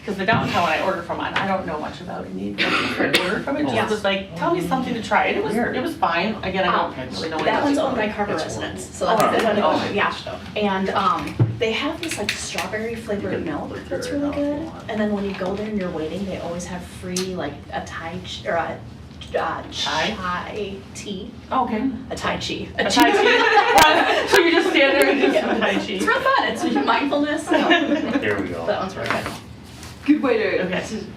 Because the downtown one I ordered from, and I don't know much about any order from it. Just was like, tell me something to try. And it was fine. Again, I don't really know. That one's owned by Carver residents, so that's and they have this like strawberry flavored milk that's really good. And then when you go there and you're waiting, they always have free like a chai tea. Oh, okay. A Tai Chi. A Tai Chi. So you just stand there and do some Tai Chi. It's real fun. It's mindfulness. There we go. That one's really good. Good way to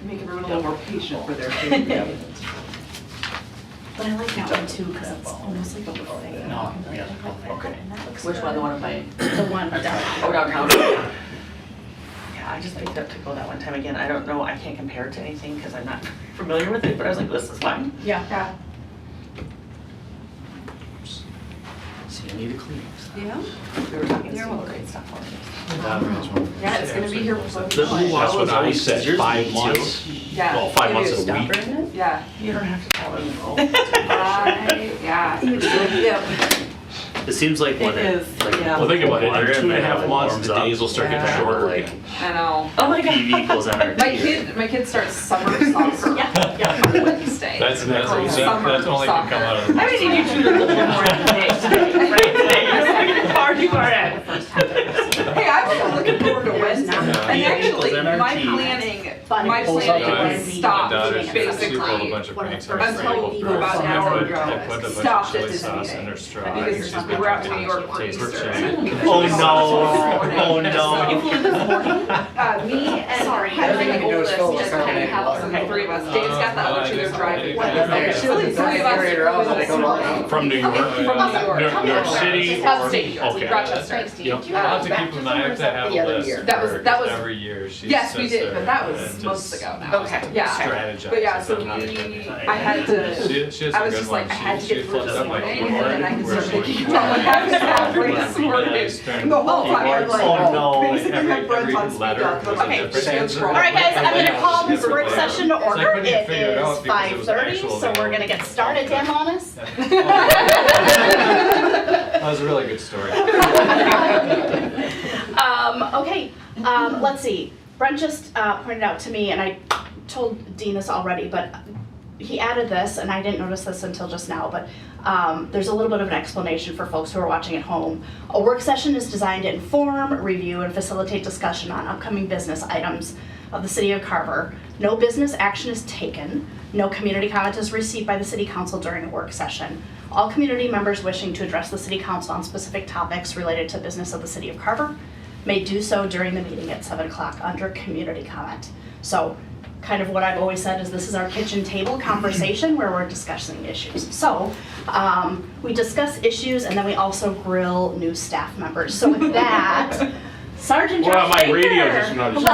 make everyone a little more patient for their food. But I like that one too because it's almost like a buffet. No, yeah, okay. Which one? The one by The one downtown. Oh, downtown. Yeah, I just picked up to go that one time again. I don't know. I can't compare it to anything because I'm not familiar with it. But I was like, this is fun. Yeah. See, I need a cleaning. Yeah. We were talking some great stuff for me. Yeah, it's gonna be here before. That's what I said, 5 months. Yeah. Well, 5 months and a week. Yeah. You don't have to tell them. Yeah. It seems like when It is, yeah. Well, think about it, water in and 2.5 it months, warms the up. days will start getting Yeah. shorter Like, again. I know. Oh my God. PV equals NRT. My kid starts summer soccer on Wednesday. That's easy. Summer That's only can come out of the. I mean, you two a little more today. Right today. You're looking at how far you are at. Hey, I'm looking forward to Wednesday. And actually, equals my NRT. planning Funny. was My stopped daughter, she pulled a basically bunch of pranks. until about an hour ago. I put a bunch of Stopped at chili this sauce in meeting. her straw. Because She's been we were out to New drinking York for taste Easter. chili. Oh no, oh no. Me and Sorry. my oldest just kind of have the three of us. Dave's got the other two, they're driving. Actually, three of us. From New York? From New York. New York City or? Upstate New York, Okay. Rochester. Yep. I'll have to keep in mind, I have to have a list That for was- her, that 'cause was- every year she Yes, we sits did, there but that was and months just ago now. Okay. Yeah. strategizes But yeah, so on how to cook it. I had to, She has I a was good just one. like, I had to She get through flips this up my morning, and keyboard then I can where start she thinking would about what happened put after one this morning. nice turn The whole time, I'm keyboards. like, Oh, no. basically Every- have Brent every on speed letter dial. was a Okay, different so answer. All right, guys, I'm going to call this Different work layer. session to So I order. couldn't It figure it out is because it was 5:30, actual so we're going to get started. Dan Lonnes. That was a really good story. Okay, let's see. Brent just pointed out to me, and I told Dean this already, but he added this, and I didn't notice this until just now, but there's a little bit of an explanation for folks who are watching at home. A work session is designed to inform, review, and facilitate discussion on upcoming business items of the City of Carver. No business action is taken. No community comment is received by the City Council during a work session. All community members wishing to address the City Council on specific topics related to business of the City of Carver may do so during the meeting at 7 o'clock under community comment. So kind of what I've always said is this is our kitchen table conversation where we're discussing issues. So we discuss issues and then we also grill new staff members. So with that, Sergeant Well, Josh my radio Baker. just noticed.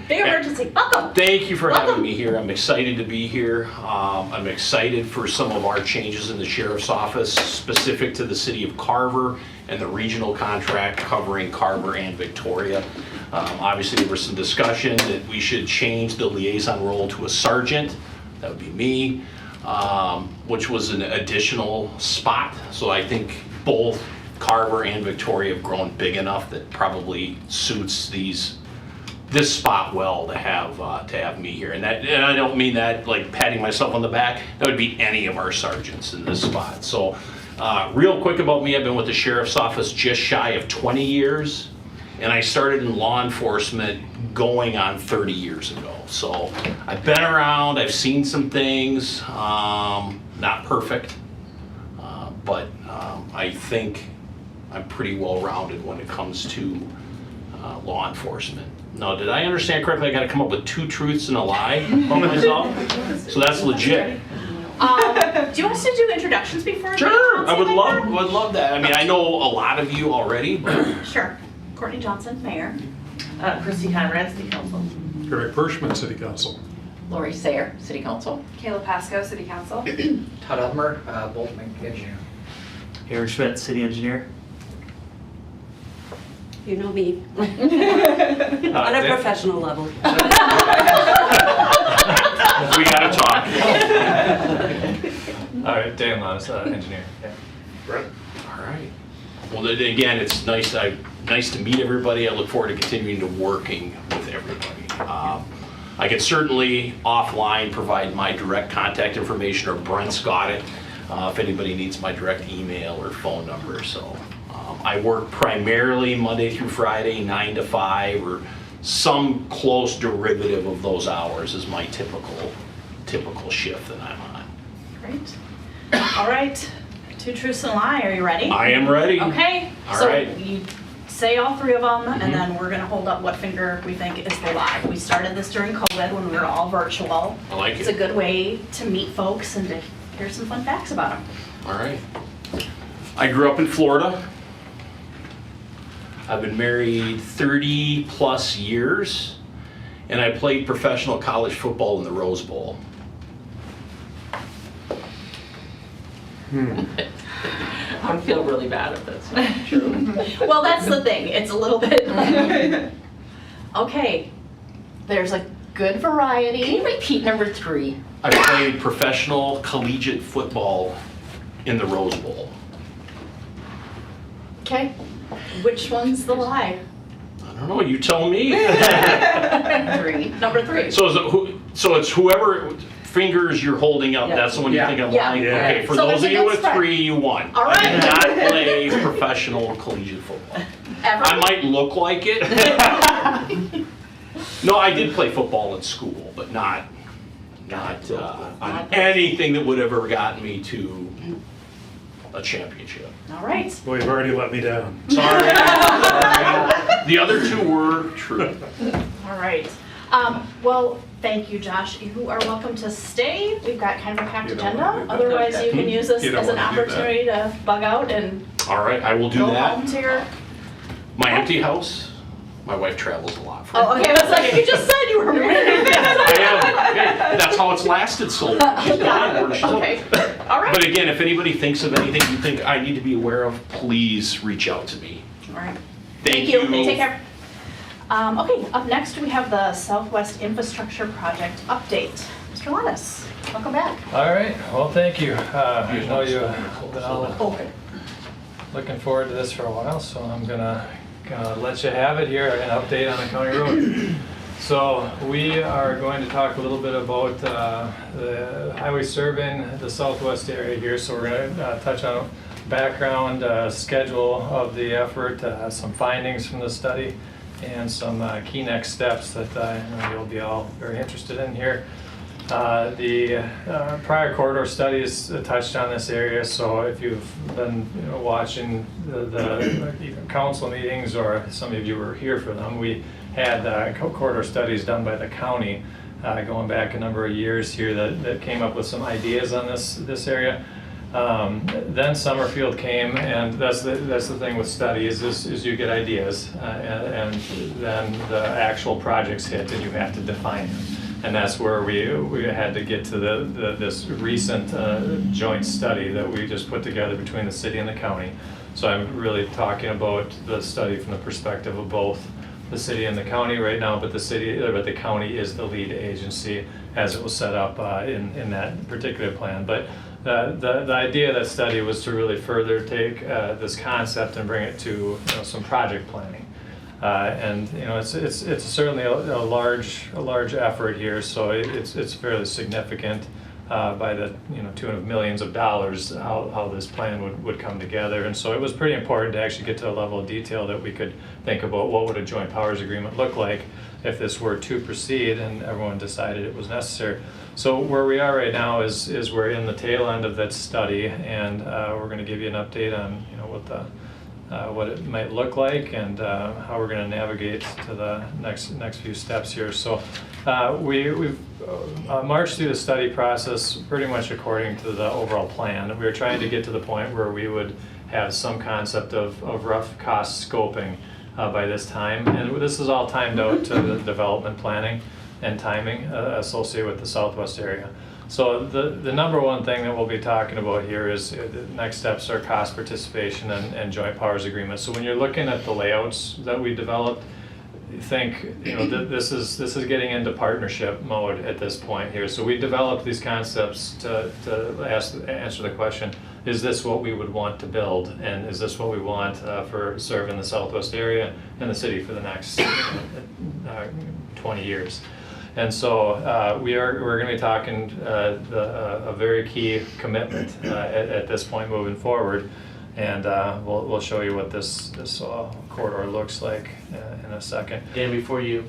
Big emergency, welcome. Thank you for Welcome. having me here. I'm excited to be here. I'm excited for some of our changes in the sheriff's office specific to the city of Carver and the regional contract covering Carver and Victoria. Obviously, there was some discussion that we should change the liaison role to a sergeant. That would be me, which was an additional spot. So I think both Carver and Victoria have grown big enough that probably suits this spot well to have me here. And I don't mean that like patting myself on the back. That would be any of our sergeants in this spot. So real quick about me, I've been with the sheriff's office just shy of 20 years. And I started in law enforcement going on 30 years ago. So I've been around, I've seen some things, not perfect, but I think I'm pretty well-rounded when it comes to law enforcement. Now, did I understand correctly? I got to come up with 2 truths and a lie about myself? So that's legit. Do you want us to do introductions before? Sure, I would love that. I mean, I know a lot of you already, but Sure. Courtney Johnson, Mayor. Christy Conrad, City Council. Eric Pershman, City Council. Lori Sayer, City Council. Kayla Pasco, City Council. Todd, Hubmer, Bolton, Menk, Adjourn. Aaron Schmidt, City Engineer. You know me. On a Dan- professional level. we got to talk. All right, Dan Lonnes, engineer. Yeah. All right. Well, then again, it's nice. I nice to meet everybody. I look forward to continuing to working with everybody. I can certainly offline provide my direct contact information, or Brent's got it, if anybody needs my direct email or phone number. So I work primarily Monday through Friday, 9 to 5, or some close derivative of those hours is my typical shift that I'm on. Great. All right, 2 truths and a lie, are you ready? I am ready. Okay, All so right. you say all 3 of them, and then we're gonna hold up what finger we think is the lie. We started this during COVID when we were all virtual. I like It's a it. good way to meet folks and to hear some fun facts about them. All right. I grew up in Florida. I've been married 30 plus years, and I played professional college football in the Rose Bowl. I would feel really bad if that's not true. Well, that's the thing, it's a little bit. Okay, there's a good variety. Can you repeat number 3? I played professional collegiate football in the Rose Bowl. Okay, which one's the lie? I don't know, you tell me. 3. Number 3. So it's whoever fingers you're holding up, Yeah. that's the one you think I'm Yeah. lying? Yeah. Okay, for So those of there's a you good with spread. 3, you won. All I did right. not play professional collegiate football. Ever? I might look like it. No, I did play football in school, but not on anything that would have ever gotten me to a championship. All right. Well, you've already let me down. Sorry. The other 2 were true. All right. Well, thank you, Josh. You are welcome to stay. We've got kind of a packed You don't wanna agenda. do that. Otherwise, you can use this You don't as an wanna do that. opportunity to bug out and All right, I will do go home that. to your. My empty house. My wife travels a lot. For Oh, okay. I was like, you just said you were married. I am. Hey, that's how it's lasted so long. She's gone. Where does she live? Okay. All right. But again, if anybody thinks of anything you think I need to be aware of, please reach out to me. All right. Thank you. Take care. Okay, up next we have the Southwest Infrastructure Project update. Mr. Lonnes, welcome back. All right, well, thank you. I know you've been all Okay. looking forward to this for a while, so I'm gonna let you have it here, an update on the county road. So we are going to talk a little bit about the highway surveying the southwest area here. So we're gonna touch on background, schedule of the effort, some findings from the study, and some key next steps that I know you'll be all very interested in here. The prior corridor studies touched on this area, so if you've been watching the even council meetings, or some of you were here for them, we had corridor studies done by the county going back a number of years here that came up with some ideas on this area. Then Summerfield came, and that's the thing with studies is you get ideas, and then the actual projects hit, and you have to define them. And that's where we had to get to this recent joint study that we just put together between the city and the county. So I'm really talking about the study from the perspective of both the city and the county right now, but the county is the lead agency as it was set up in that particular plan. But the idea of that study was to really further take this concept and bring it to some project planning. And it's certainly a large effort here, so it's fairly significant by the tune of millions of dollars how this plan would come together. And so it was pretty important to actually get to a level of detail that we could think about what would a joint powers agreement look like if this were to proceed and everyone decided it was necessary. So where we are right now is we're in the tail end of that study, and we're going to give you an update on what it might look like and how we're going to navigate to the next few steps here. So we've marched through the study process pretty much according to the overall plan. We were trying to get to the point where we would have some concept of rough cost scoping by this time, and this is all timed out to the development planning and timing associated with the southwest area. So the number one thing that we'll be talking about here is the next steps are cost participation and joint powers agreements. So when you're looking at the layouts that we developed, think, this is getting into partnership mode at this point here. So we developed these concepts to answer the question, is this what we would want to build? And is this what we want for serving the Southwest area and the city for the next 20 years? And so we're going to be talking a very key commitment at this point moving forward. And we'll show you what this corridor looks like in a second. Dan, before you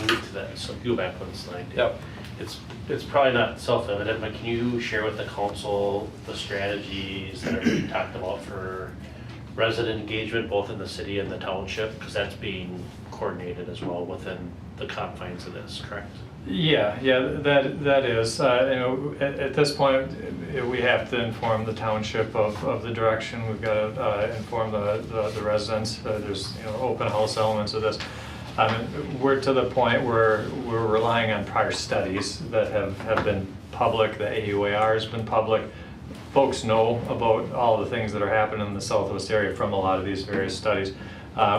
move to that, so go back one slide. Yep. It's probably not self-evident, but can you share with the council the strategies that are being talked about for resident engagement, both in the city and the township? Because that's being coordinated as well within the confines of this, correct? Yeah, that is. At this point, we have to inform the township of the direction. We've got to inform the residents. There's open house elements of this. We're to the point where we're relying on prior studies that have been public. The AUAR has been public. Folks know about all the things that are happening in the Southwest area from a lot of these various studies.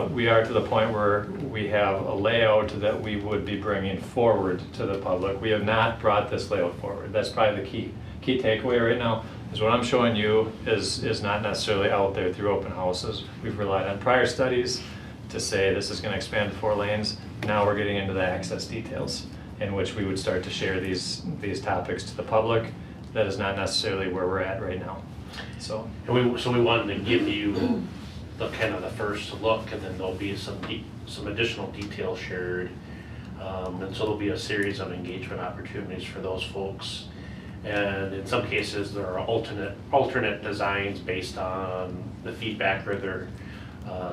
We are to the point where we have a layout that we would be bringing forward to the public. We have not brought this layout forward. That's probably the key takeaway right now, is what I'm showing you is not necessarily out there through open houses. We've relied on prior studies to say this is going to expand to 4 lanes. Now we're getting into the access details in which we would start to share these topics to the public. That is not necessarily where we're at right now. So we wanted to give you the kind of the first look, and then there'll be some additional details shared, and so there'll be a series of engagement opportunities for those folks. And in some cases, there are alternate designs based on the feedback or their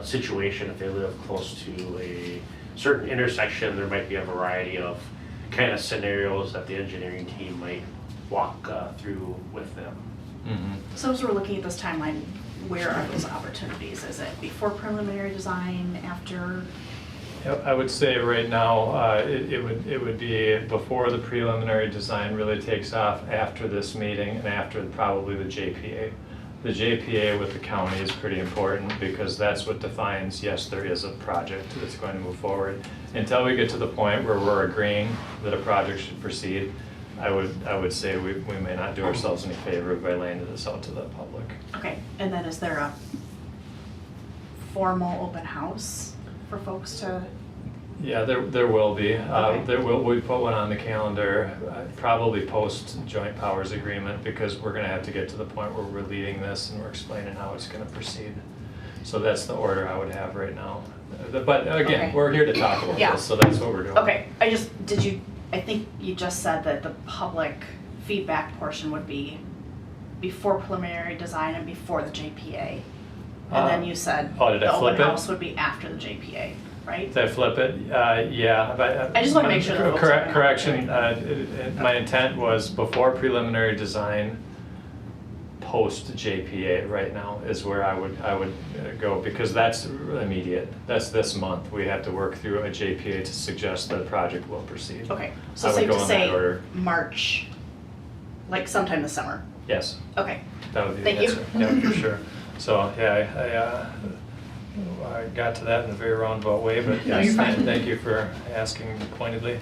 situation. If they live close to a certain intersection, there might be a variety of kind of scenarios that the engineering team might walk through with them. Mm-hmm. So as we're looking at this timeline, where are those opportunities? Is it before preliminary design, after? I would say right now it would be before the preliminary design really takes off, after this meeting, and after probably the JPA. The JPA with the county is pretty important because that's what defines, yes, there is a project that's going to move forward. Until we get to the point where we're agreeing that a project should proceed, I would say we may not do ourselves any favor by laying this out to the public. Okay, and then is there a formal open house for folks to? Yeah, there will be. Okay. We put one on the calendar, probably post joint powers agreement, because we're going to have to get to the point where we're leading this and we're explaining how it's going to proceed. So that's the order I would have right now. But again, Okay. We're here to talk about Yeah. this, so that's what we're doing. Okay, I think you just said that the public feedback portion would be before preliminary design and before the JPA. And then you said Oh, did the I flip open it? house would be after the JPA, right? Did I flip it? Yeah. But I just wanna make sure that folks are- Correction, my intent was before preliminary design, post JPA right now is where I would go, because that's immediate. That's this month. We have to work through a JPA to suggest that a project will proceed. Okay, so I would safe go to in that say order. March, like sometime this summer. Yes, Okay, that would be the Thank you. answer. Yeah, for sure. So, yeah, I got to that in a very roundabout way, but No, yes, you're fine. thank you for asking pointedly.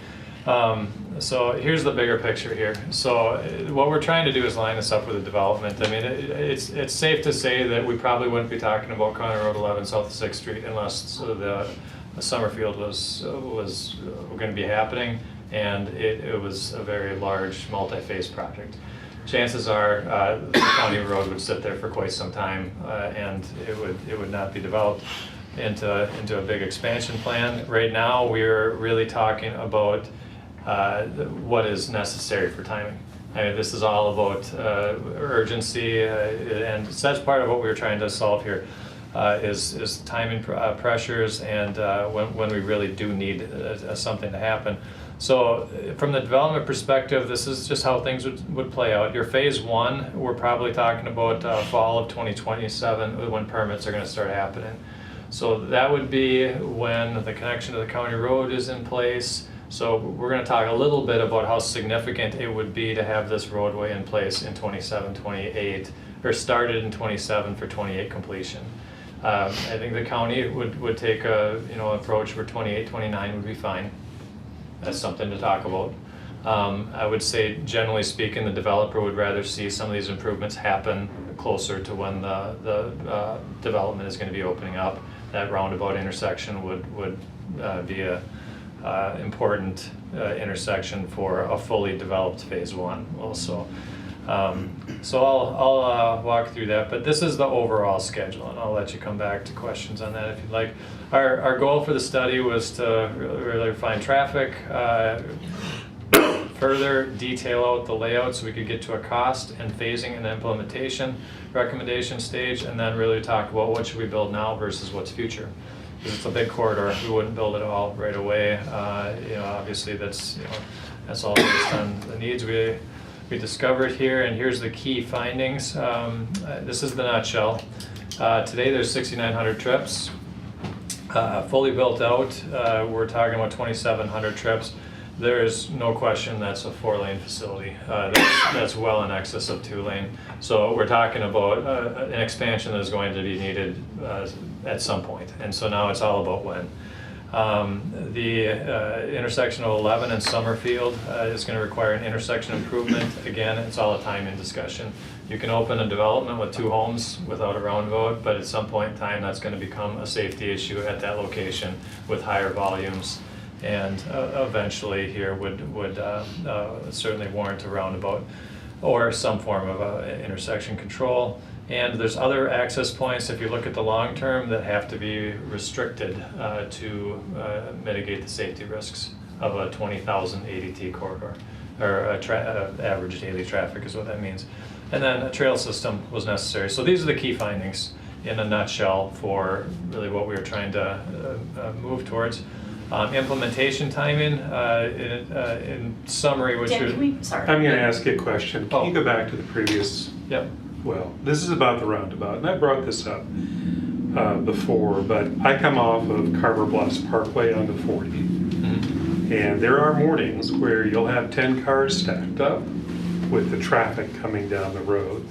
So here's the bigger picture here. So what we're trying to do is line this up with the development. I mean, it's safe to say that we probably wouldn't be talking about County Road 11 South of 6th Street unless the Summerfield was going to be happening, and it was a very large multi-phase project. Chances are the county road would sit there for quite some time, and it would not be developed into a big expansion plan. Right now, we're really talking about what is necessary for timing. I mean, this is all about urgency, and so that's part of what we're trying to solve here, is timing pressures, and when we really do need something to happen. So from the development perspective, this is just how things would play out. Your phase 1, we're probably talking about fall of 2027 when permits are going to start happening. So that would be when the connection to the county road is in place. So we're going to talk a little bit about how significant it would be to have this roadway in place in 27, 28, or started in 27 for 28 completion. I think the county would take a, approach where 28, 29 would be fine. That's something to talk about. I would say, generally speaking, the developer would rather see some of these improvements happen closer to when the development is going to be opening up. That roundabout intersection would be a important intersection for a fully developed phase one also. So I'll walk through that, but this is the overall schedule, and I'll let you come back to questions on that if you'd like. Our goal for the study was to really refine traffic, further detail out the layout so we could get to a cost and phasing and implementation recommendation stage, and then really talk about what should we build now versus what's future. Because it's a big corridor, we wouldn't build it all right away. Obviously that's all based on the needs we discovered here, and here's the key findings. This is the nutshell. Today there's 6,900 trips. Fully built out, we're talking about 2,700 trips. There is no question that's a 4-lane facility. That's well in excess of 2-lane. So we're talking about an expansion that is going to be needed at some point. And so now it's all about when. The intersection of 11 and Summerfield is going to require an intersection improvement. Again, it's all a timing discussion. You can open a development with 2 homes without a roundabout, but at some point in time that's going to become a safety issue at that location with higher volumes, and eventually here would certainly warrant a roundabout or some form of intersection control. And there's other access points, if you look at the long term, that have to be restricted to mitigate the safety risks of a 20,000 ADT corridor, or average daily traffic is what that means. And then a trail system was necessary. So these are the key findings in a nutshell for really what we were trying to move towards. Implementation timing, in summary, which sorry. I'm going to ask you a question. Can you go back to the previous? Yep. Well, this is about the roundabout, and I brought this up before, but I come off of Carver Bluffs Parkway onto 40, and there are mornings where you'll have 10 cars stacked up with the traffic coming down the road.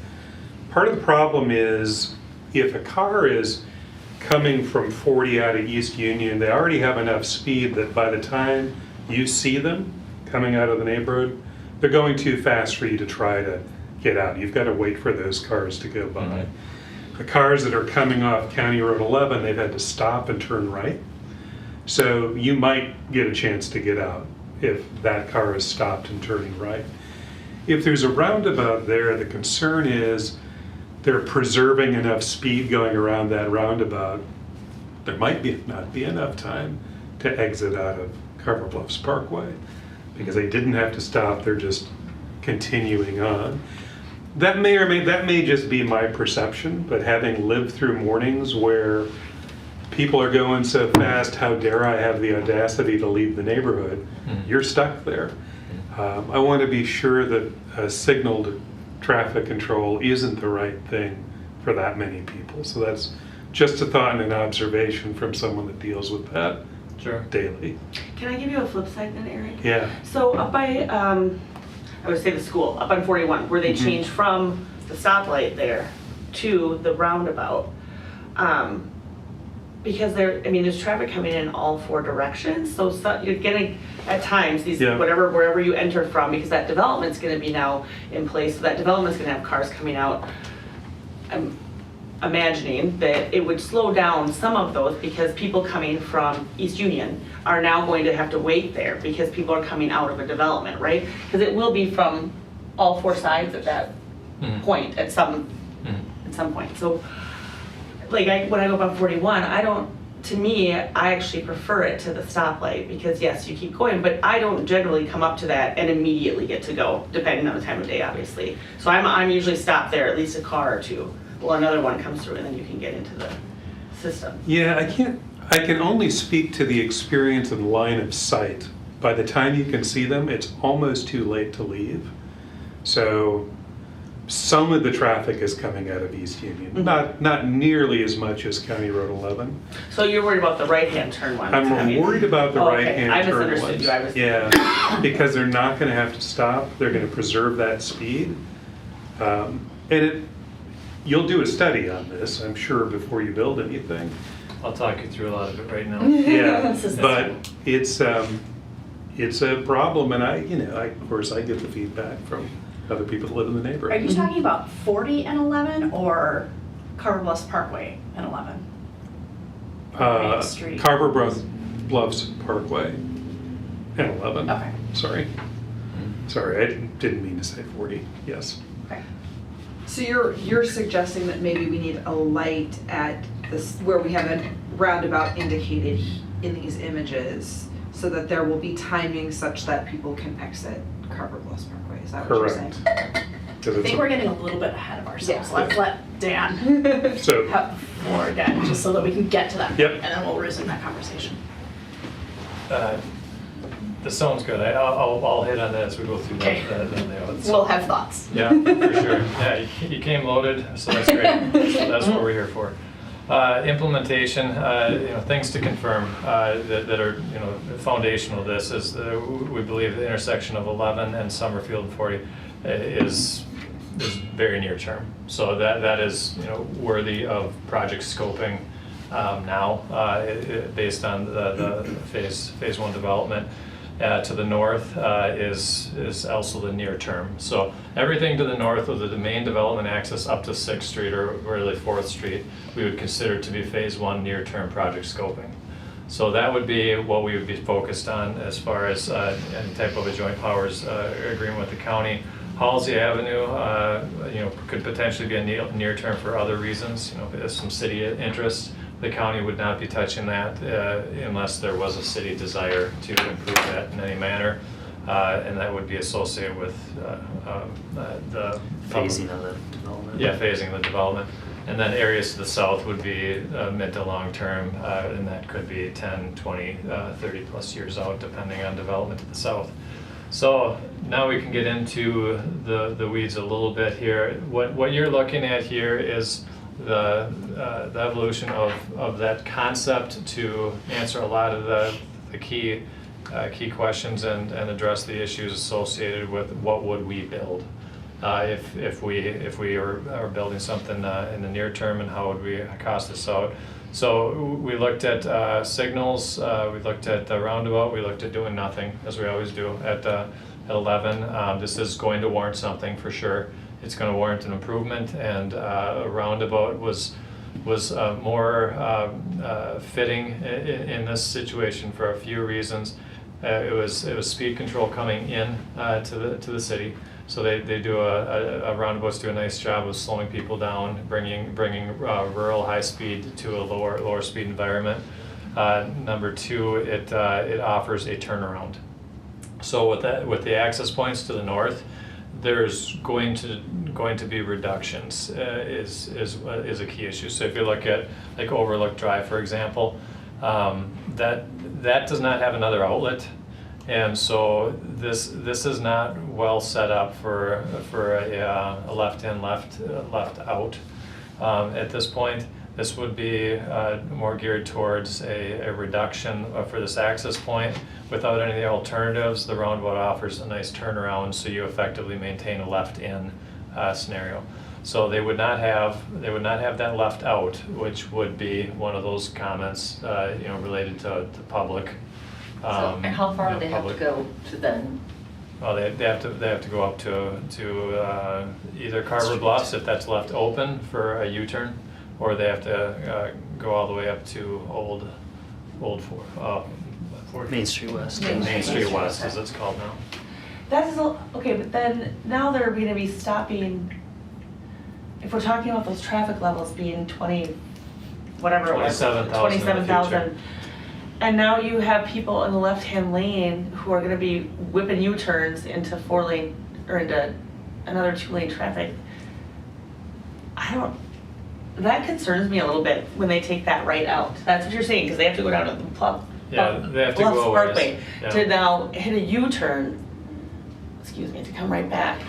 Part of the problem is if a car is coming from 40 out of East Union, they already have enough speed that by the time you see them coming out of the neighborhood, they're going too fast for you to try to get out. You've got to wait for those cars to go by. The cars that are coming off County Road 11, they've had to stop and turn right. So you might get a chance to get out if that car is stopped and turning right. If there's a roundabout there, the concern is they're preserving enough speed going around that roundabout. There might not be enough time to exit out of Carver Bluffs Parkway because they didn't have to stop, they're just continuing on. That may just be my perception, but having lived through mornings where people are going so fast, how dare I have the audacity to leave the neighborhood, you're stuck there. I want to be sure that signaled traffic control isn't the right thing for that many people. So that's just a thought and an observation from someone that deals with that daily. Can I give you a flip side then, Eric? Yeah. So up by, I would say the school, up on 41, where they changed from the stoplight there to the roundabout, because there's traffic coming in all 4 directions, so you're getting, at times, these, wherever you enter from, because that development's gonna be now in place, so that development's gonna have cars coming out. I'm imagining that it would slow down some of those because people coming from East Union are now going to have to wait there because people are coming out of a development, right? Because it will be from all 4 sides at that point at some point. So like when I go up on 41, to me, I actually prefer it to the stoplight because yes, you keep going, but I don't generally come up to that and immediately get to go, depending on the time of day, obviously. So I'm usually stopped there at least a car or 2. Well, another one comes through and then you can get into the system. Yeah, I can only speak to the experience and line of sight. By the time you can see them, it's almost too late to leave. So some of the traffic is coming out of East Union, not nearly as much as County Road 11. So you're worried about the right-hand turn ones? I'm worried about the right-hand turn ones. I misunderstood you. Yeah, because they're not going to have to stop. They're going to preserve that speed. And you'll do a study on this, I'm sure, before you build anything. I'll talk you through a lot of it right now. Yeah, This is this but one. it's a problem, and of course, I get the feedback from other people that live in the Are neighborhood. you talking about 40 and 11 or Carver Bluffs Parkway and 11? Main Street. Carver Bluffs Parkway and 11. Okay. Sorry, I didn't mean to say 40, yes. Okay. So you're suggesting that maybe we need a light at this, where we have a roundabout indicated in these images, so that there will be timing such that people can exit Carver Bluffs Parkway, is that what you're saying? Correct. I think we're getting a little bit ahead of ourselves. Yeah. Let's let Dan So, have more again, just so that we can get to that. Yep. And then we'll resume that conversation. This sounds good. I'll hit on that as we go through Okay. the layouts. We'll have thoughts. Yeah, for sure. Yeah, you came loaded, so that's great. So that's what we're here for. Implementation, things to confirm that are, foundational to this is we believe the intersection of 11 and Summerfield and 40 is very near term. So that is, worthy of project scoping now based on the phase one development. To the north is also the near term. So everything to the north of the main development access up to 6th Street or really 4th Street, we would consider to be phase one near term project scoping. So that would be what we would be focused on as far as any type of a joint powers agreement with the county. Halsey Avenue, could potentially be a near term for other reasons. There's some city interest. The county would not be touching that unless there was a city desire to improve that in any manner. And that would be associated with the Phasing of the development. Yeah, phasing of the development. And then areas to the south would be mid to long term, and that could be 10, 20, 30 plus years out, depending on development to the south. So now we can get into the weeds a little bit here. What you're looking at here is the evolution of that concept to answer a lot of the key questions and address the issues associated with what would we build if we are building something in the near term, and how would we cost this out. So we looked at signals, we looked at the roundabout, we looked at doing nothing, as we always do at 11. This is going to warrant something for sure. It's going to warrant an improvement, and a roundabout was more fitting in this situation for a few reasons. It was speed control coming in to the city, so they do a roundabouts do a nice job of slowing people down, bringing rural high speed to a lower speed environment. Number two, it offers a turnaround. So with the access points to the north, there's going to be reductions is a key issue. So if you look at like Overlook Drive, for example, that does not have another outlet, and so this is not well set up for a left in, left out. At this point, this would be more geared towards a reduction for this access point. Without any of the alternatives, the roundabout offers a nice turnaround, so you effectively maintain a left-in scenario. So they would not have that left out, which would be one of those comments, related to public. And how far do they have to public. go to then? Well, they have to go up to either Carver Bluffs if that's left open for a U-turn, or they have to go all the way up to Old Main Street West. Main Street West, as it's called now. That is, okay, but then now they're gonna be stopping, if we're talking about those traffic levels being 20, whatever it was. 27,000 in the 27,000. And now you have people in the left-hand lane who are gonna be whipping U-turns into 4-lane, or into another 2-lane traffic. That concerns me a little bit when they take that right out. That's what you're saying, because they have to go down to the Yeah, they have to Bluffs go a ways. Parkway Yeah. to now hit a U-turn, to come right back.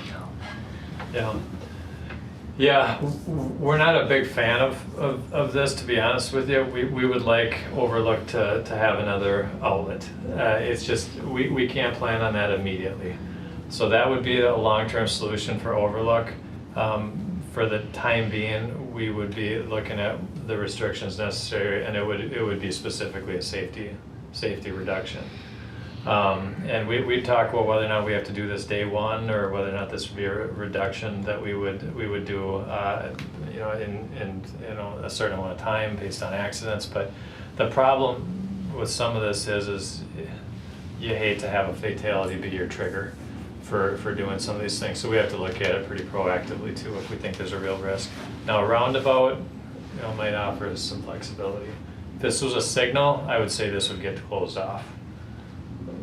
Yeah, we're not a big fan of this, to be honest with you. We would like Overlook to have another outlet. It's just, we can't plan on that immediately. So that would be a long-term solution for Overlook. for the time being, we would be looking at the restrictions necessary, and it would be specifically a safety reduction. And we talk about whether or not we have to do this day one, or whether or not this would be a reduction that we would do, you know, in you know, a certain amount of time based on accidents. But the problem with some of this is you hate to have a fatality be your trigger for doing some of these things. So we have to look at it pretty proactively too if we think there's a real risk. Now a roundabout, you know, might offer us some flexibility. If this was a signal, I would say this would get closed off.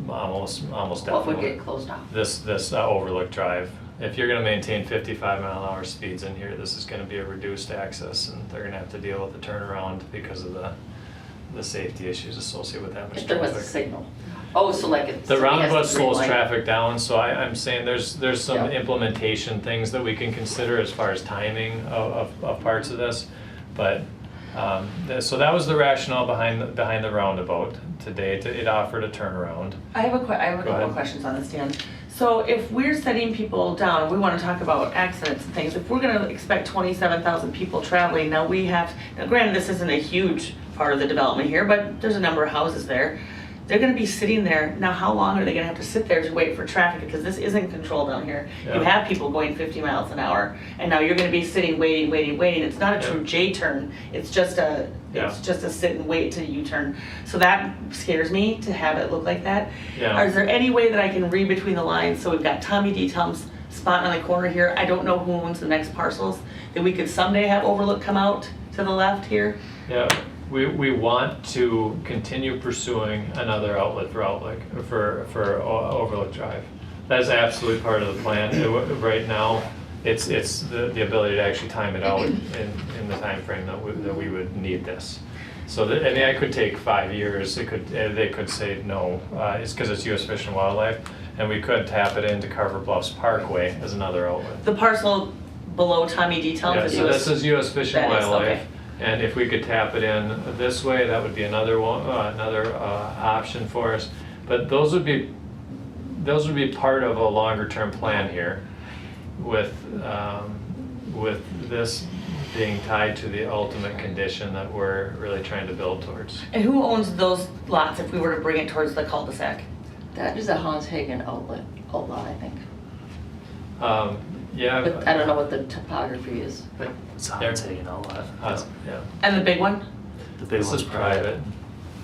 Almost definitely. What would get closed off? This Overlook Drive. If you're gonna maintain 55-mile-an-hour speeds in here, this is gonna be a reduced access, and they're gonna have to deal with the turnaround because of the safety issues associated with that much If there was a traffic. signal. Oh, so like if The somebody has roundabout a green slows light. traffic down, so I'm saying there's some Yeah. implementation things that we can consider as far as timing of parts of this. But, so that was the rationale behind the roundabout today. It offered a turnaround. I have a Go couple ahead. of questions on this, Dan. So if we're setting people down, we want to talk about accidents and things. If we're going to expect 27,000 people traveling, now granted, this isn't a huge part of the development here, but there's a number of houses there. They're going to be sitting there. Now, how long are they going to have to sit there to wait for traffic? Because this isn't controlled down here. Yeah. You have people going 50 miles an hour, and now you're going to be sitting, waiting. It's not a true J-turn. It's just a sit and wait till you turn. So that scares me to have it look like that. Yeah. Is there any way that I can read between the lines? So we've got Tommy D. Tom's spot on the corner here. I don't know who owns the next parcels. That we could someday have Overlook come out to the left here. Yeah, we want to continue pursuing another outlet for Overlook Drive. That is absolutely part of the plan. Right now, it's the ability to actually time it out in the time frame that we would need this. So I mean, it could take 5 years. They could say no, it's because it's U.S. Fish and Wildlife, and we could tap it into Carver Bluffs Parkway as another outlet. The parcel below Tommy D. Tom's Yeah, is so this is U.S. Fish and That is, Wildlife. okay. And if we could tap it in this way, that would be another one, another option for us. But those would be part of a longer term plan here, with this being tied to the ultimate condition that we're really trying to build towards. And who owns those lots if we were to bring it towards the cul-de-sac? That is a Hans Hagen outlet, I think. Yeah. But I don't know what the topography is, but It's haunting and all that. Yeah. And the big one? The big This one's is private.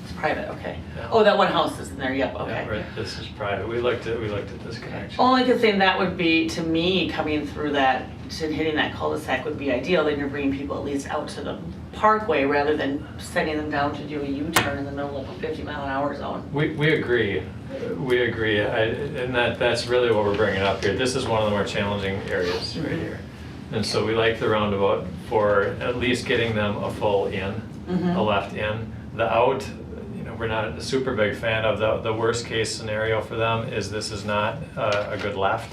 It's private, okay. Yeah. Oh, that one house is in there, yep, okay. Yeah, right, this is private. We looked at this connection. Only good thing that would be, to me, coming through that, to hitting that cul-de-sac would be ideal, then you're bringing people at least out to the parkway rather than sending them down to do a U-turn in the middle of a 50-mile-an-hour zone. We agree. We agree, and that's really what we're bringing up here. This is one of the more challenging areas right here. And so we like the roundabout for at least getting them a full in, a left in. The out, you know, we're not a super big fan of. The worst case scenario for them is this is not a good left,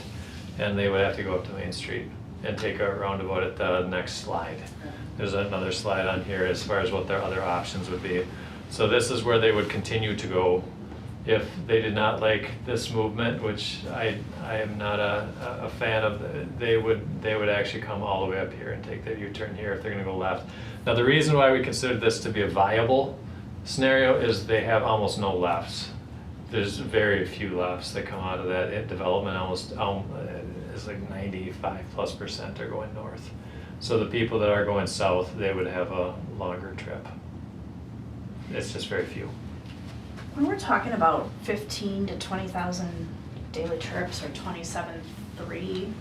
and they would have to go up to Main Street and take a roundabout at the next slide. There's another slide on here as far as what their other options would be. So this is where they would continue to go if they did not like this movement, which I am not a fan of. They would actually come all the way up here and take that U-turn here if they're gonna go left. Now the reason why we consider this to be a viable scenario is they have almost no lefts. There's very few lefts that come out of that development. It's like 95+% are going north. So the people that are going south, they would have a longer trip. It's just very few. When we're talking about 15 to 20,000 daily trips or 27.3,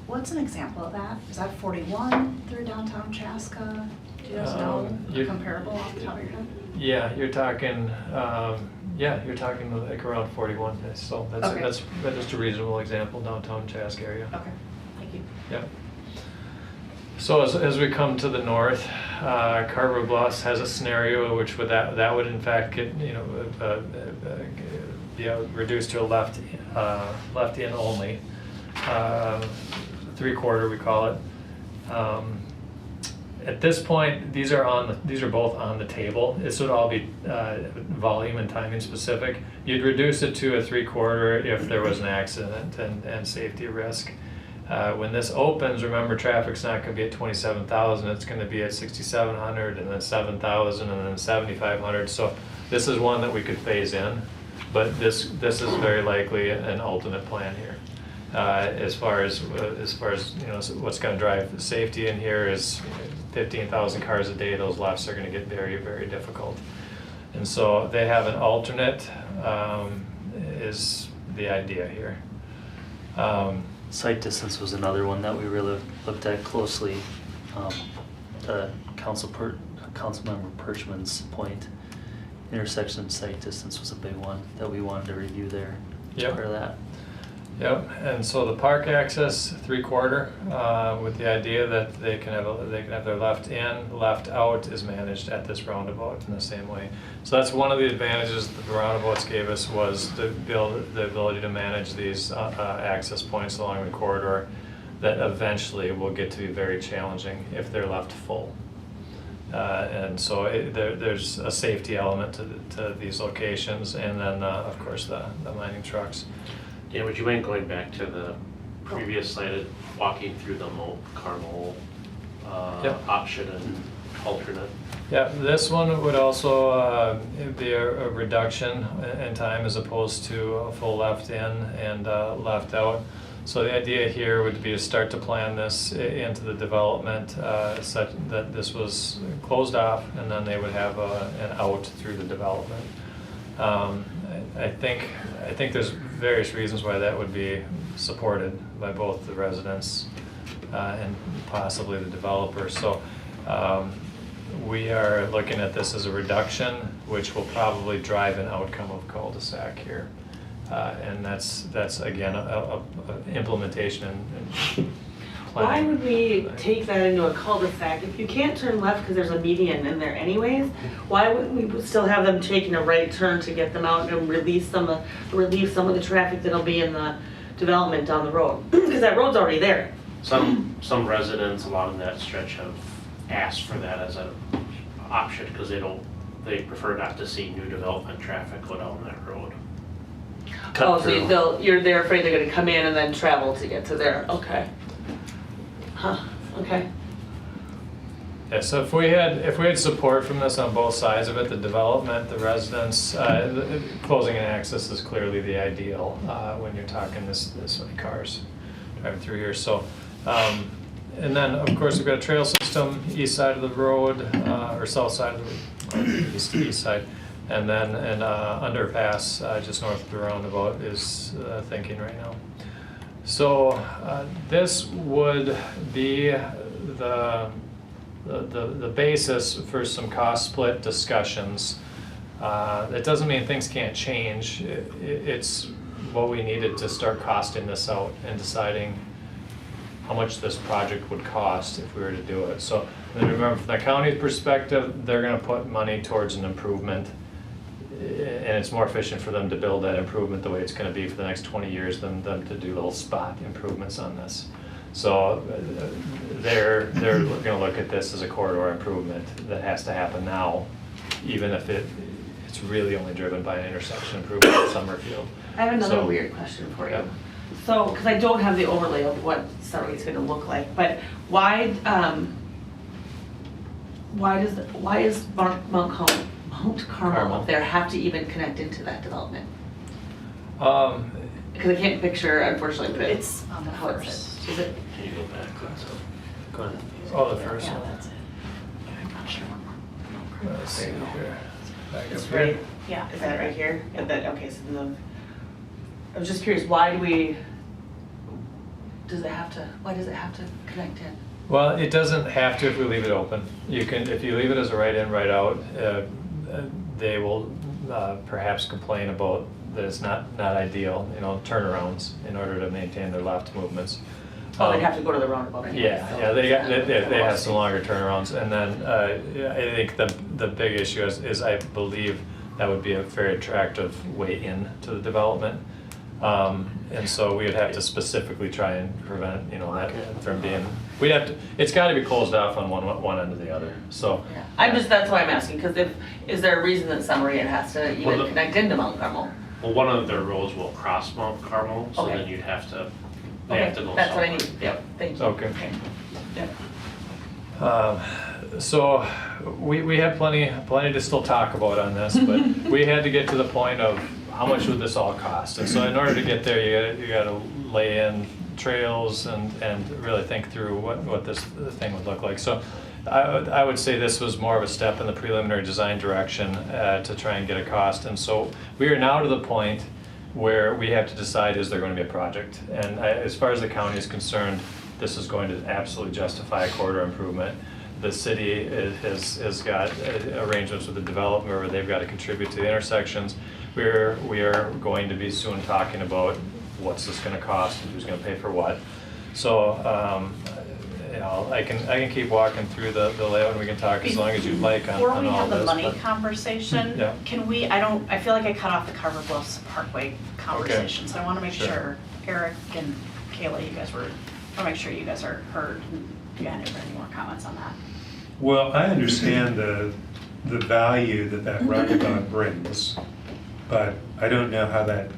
what's an example of that? Is that 41 through downtown Chaska? Do you guys know a comparable off the top of your head? Yeah, you're talking like around 41. So Okay. that's just a reasonable example, downtown Chaska area. Okay, thank you. Yeah. So as we come to the north, Carver Bluffs has a scenario which that would in fact get reduced to a left in only, 3/4 we call it. At this point, these are both on the table. This would all be volume and timing specific. You'd reduce it to a 3/4 if there was an accident and safety risk. When this opens, remember, traffic's not gonna be at 27,000, it's gonna be at 6,700, and then 7,000, and then 7,500. So this is one that we could phase in, but this is very likely an alternate plan here. As far as you know, what's gonna drive safety in here is 15,000 cars a day. Those lefts are gonna get very, very difficult. And so they have an alternate, is the idea here. Sight distance was another one that we really looked at closely. Councilmember Perchman's point, intersection sight distance was a big one that we wanted to review there. Yep. Part of that. Yep, and so the park access 3/4, with the idea that they can have their left in, left out is managed at this roundabout in the same way. So that's one of the advantages that the roundabouts gave us, was the ability to manage these access points along the corridor that eventually will get to be very challenging if they're left full. And so there's a safety element to these locations, and then of course the mining trucks. Yeah, would you mind going back to the previous slide, walking through the Carmel Yep. option and alternate? Yeah, this one would also be a reduction in time as opposed to a full left in and left out. So the idea here would be to start to plan this into the development such that this was closed off, and then they would have an out through the development. I think there's various reasons why that would be supported by both the residents and possibly the developers. So we are looking at this as a reduction, which will probably drive an outcome of cul-de-sac here. And that's again, a implementation and Why planning. would we take that into a cul-de-sac? If you can't turn left because there's a median in there anyways, why wouldn't we still have them taking a right turn to get them out and relieve some of the traffic that'll be in the development down the road? Because that road's already there. Some residents along that stretch have asked for that as an option because they prefer not to see new development traffic go down that road. Cut So through. they're afraid they're gonna come in and then travel to get to there, okay. Huh, okay. Yeah, so if we had support from this on both sides of it, the development, the residents, closing an access is clearly the ideal when you're talking this many cars driving through here. So, and then of course we've got a trail system east side of the road or south side of the road, east side, and then an underpass just north of the roundabout is thinking right now. So this would be the basis for some cost split discussions. That doesn't mean things can't change. It's what we needed to start costing this out and deciding how much this project would cost if we were to do it. So then remember, from the county's perspective, they're gonna put money towards an improvement, and it's more efficient for them to build that improvement the way it's gonna be for the next 20 years than them to do little spot improvements on this. So they're gonna look at this as a corridor improvement that has to happen now, even if it's really only driven by an intersection improvement at Summerfield. I have another So- weird question for you. Yeah. So, because I don't have the overlay of what Surrey's gonna look like, but why is Mount Carmel up there have to even connect into that development? Because I can't picture, unfortunately, but It's on the how it's first. Is it? Can you go back? Go ahead. Oh, the first Yeah, one. that's it. I'm not sure. Let's see here. Back up It's here. right, Yeah. is that right here? Yeah, that, okay, so then I was just curious, why does it have to connect in? Well, it doesn't have to if we leave it open. You can, if you leave it as a right in, right out, they will perhaps complain about that it's not ideal, turnarounds in order to maintain their left movements. Oh, they'd have to go to the roundabout anyway. Yeah, they have some longer turnarounds, and then I think the big issue is I believe that would be a very attractive way in to the development. And so we would have to specifically try and prevent, that from being, it's gotta be closed off on one end or the other, so. Yeah. That's why I'm asking, because is there a reason that Summery has to even connect into Mount Carmel? Well, one of their roads will cross Mount Carmel, so Okay. then you'd have to They have Okay, to go that's what I somewhere. need, yep, thank you. Okay. Yep. So we had plenty to still talk about on this, but we had to get to the point of how much would this all cost? And so in order to get there, you gotta lay in trails and really think through what this thing would look like. So I would say this was more of a step in the preliminary design direction to try and get a cost. And so we are now to the point where we have to decide, is there going to be a project? And as far as the county is concerned, this is going to absolutely justify a corridor improvement. The city has got arrangements with the developer where they've got to contribute to the intersections. We are going to be soon talking about what's this going to cost and who's going to pay for what. So you know, I can keep walking through the layout and we can talk as long as you'd like on all this. Before we have the money but- conversation, Yeah. can we, I feel like I cut off the Carver Bluffs Parkway conversation, so I wanna make Sure. sure Eric and Kayla, you guys I wanna make sure you guys are heard. Do you have any more comments on that? Well, I understand the value that roundabout brings, but I don't know how that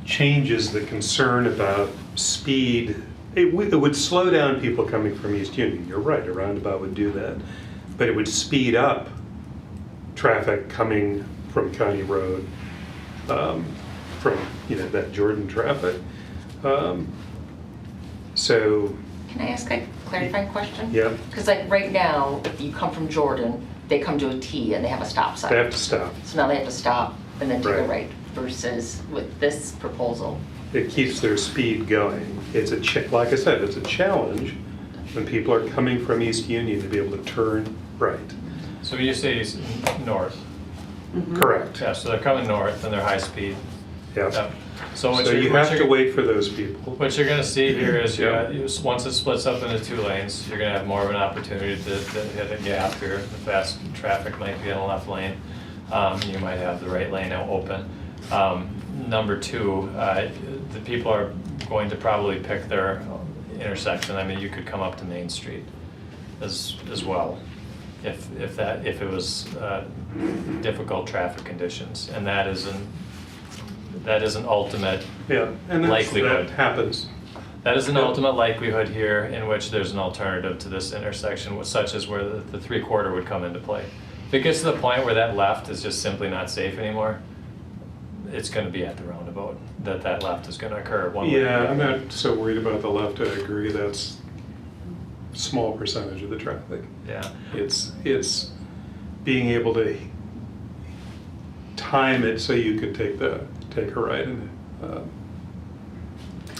changes the concern about speed. It would slow down people coming from East Union. You're right, a roundabout would do that. But it would speed up traffic coming from County Road, from, that Jordan traffic. So, Can I ask a clarifying question? yeah, Because like right now, if you come from Jordan, they come to a T and they have a stop sign. they have to stop. So now they have to stop and then take a Right. right versus with this proposal. It keeps their speed going. It's like I said, it's a challenge when people are coming from East Union to be able to turn right. So you say north. Correct. Yeah, so they're coming north and they're high speed. Yeah. Yep. So So you have to wait for those people. What you're gonna see here is Yeah. once it splits up into 2 lanes, you're gonna have more of an opportunity to hit a gap here. The fast traffic might be in the left lane. You might have the right lane now open. Number 2, the people are going to probably pick their intersection. I mean, you could come up to Main Street as well, if it was difficult traffic conditions, and that is an ultimate. Yeah, and Likelihood. that happens. That is an ultimate likelihood here in which there's an alternative to this intersection, such as where the 3/4 would come into play. If it gets to the point where that left is just simply not safe anymore, it's going to be at the roundabout that left is going to occur one way or the Yeah, I'm other. not so worried about the left. I agree. That's a small percentage of the traffic. Yeah. It's being able to time it so you could take a right in,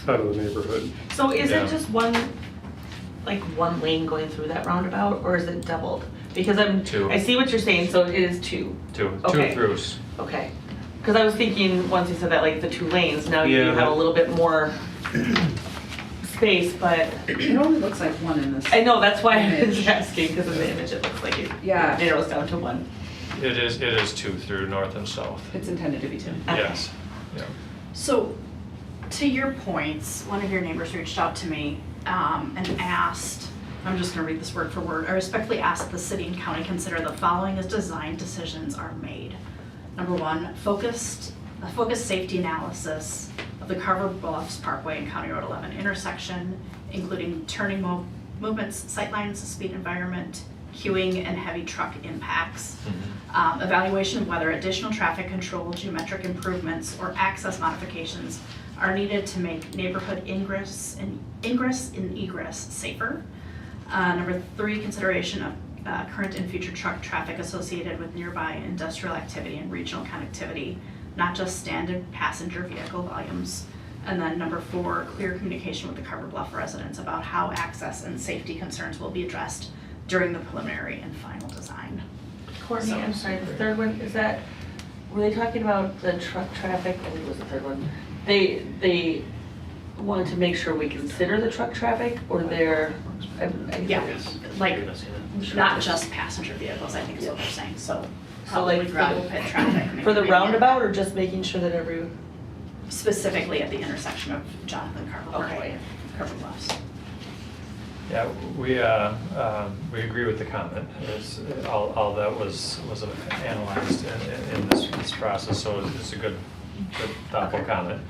out of the neighborhood. So is Yeah. it just one lane going through that roundabout, or is it doubled? Because Two. I see what you're saying, so it is 2. Two Okay. throughs. Okay. Because I was thinking, once you said that, like the 2 lanes, now you Yeah, have a that- little bit more space, but It only looks like one in this. I know, that's why I was image. asking, because of the image, it looks like it Yeah. narrows down to 1. It is 2 through north and south. It's intended to be two. Okay. Yes. Yeah. So, to your points, one of your neighbors reached out to me and asked, I'm just gonna read this word for word, I respectfully ask the city and county consider the following as design decisions are made. Number 1, a focused safety analysis of the Carver Bluffs Parkway and County Road 11 intersection, including turning movements, sightlines, speed environment, queuing, and heavy truck impacts. Evaluation of whether additional traffic control, geometric improvements, or access modifications are needed to make neighborhood ingress and egress safer. Number 3, consideration of current and future truck traffic associated with nearby industrial activity and regional connectivity, not just standard passenger vehicle volumes. And then number 4, clear communication with the Carver Bluff residents about how access and safety concerns will be addressed during the preliminary and final design. Courtney, I'm sorry, the third one, were they talking about the truck traffic? I think it was the third one. They wanted to make sure we consider the truck traffic, or Yeah, like, You're gonna see that. not just passenger vehicles, I think is what they're saying, so So like probably gravel pit traffic. for the maybe, roundabout, or just making sure that specifically at the intersection of Jonathan Carver Okay. Parkway and Carver Bluffs. Yeah, we agree with the comment. All that was analyzed in this process, so it's a good thoughtful comment.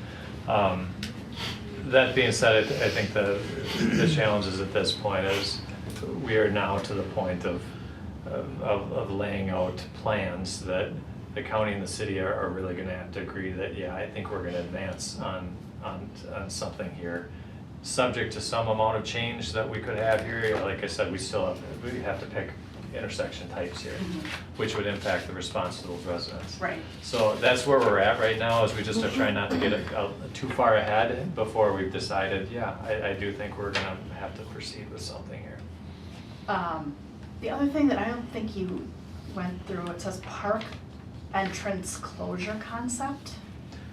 That being said, I think the challenges at this point is we are now to the point of laying out plans that the county and the city are really gonna have to agree that, yeah, I think we're gonna advance on something here. Subject to some amount of change that we could have here, like I said, we have to pick intersection types here, which would impact the response to those residents. Right. So that's where we're at right now, is we just are trying not to get too far ahead before we've decided, yeah, I do think we're gonna have to proceed with something here. The other thing that I don't think you went through, it says park entrance closure concept.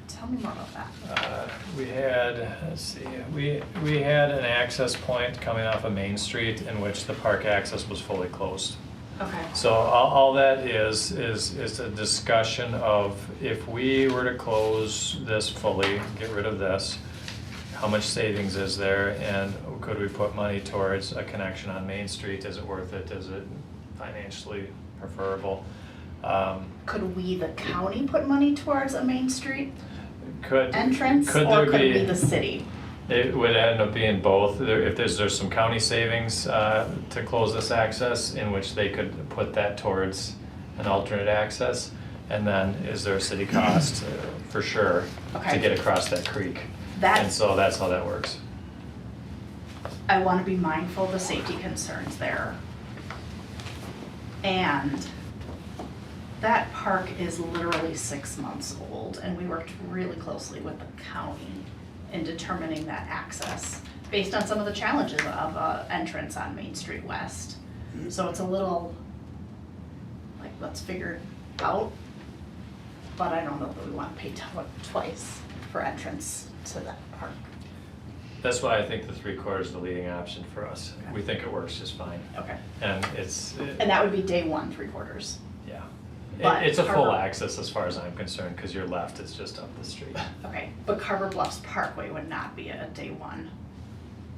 Tell me more about that. We had, let's see, we had an access point coming off of Main Street in which the park access was fully closed. Okay. So all that is a discussion of if we were to close this fully, get rid of this, how much savings is there, and could we put money towards a connection on Main Street? Is it worth it? Is it financially preferable? Could we, the county, put money towards a Main Street entrance, could or there could it be- be the city? It would end up being both. If there's some county savings to close this access, in which they could put that towards an alternate access, and then is there a city cost for sure to Okay. get across that creek? That- And so that's how that works. I want to be mindful of the safety concerns there. And that park is literally 6 months old, and we worked really closely with the county in determining that access based on some of the challenges of entrance on Main Street West. So it's a little like, let's figure it out, but I don't know that we want to pay twice for entrance to that park. That's why I think the 3/4 is the leading option for us. We think it works just fine. Okay. And And that would be day one, 3/4. yeah. But It's a full Carver- access as far as I'm concerned, because your left is just up the street. Okay, but Carver Bluffs Parkway would not be a day one.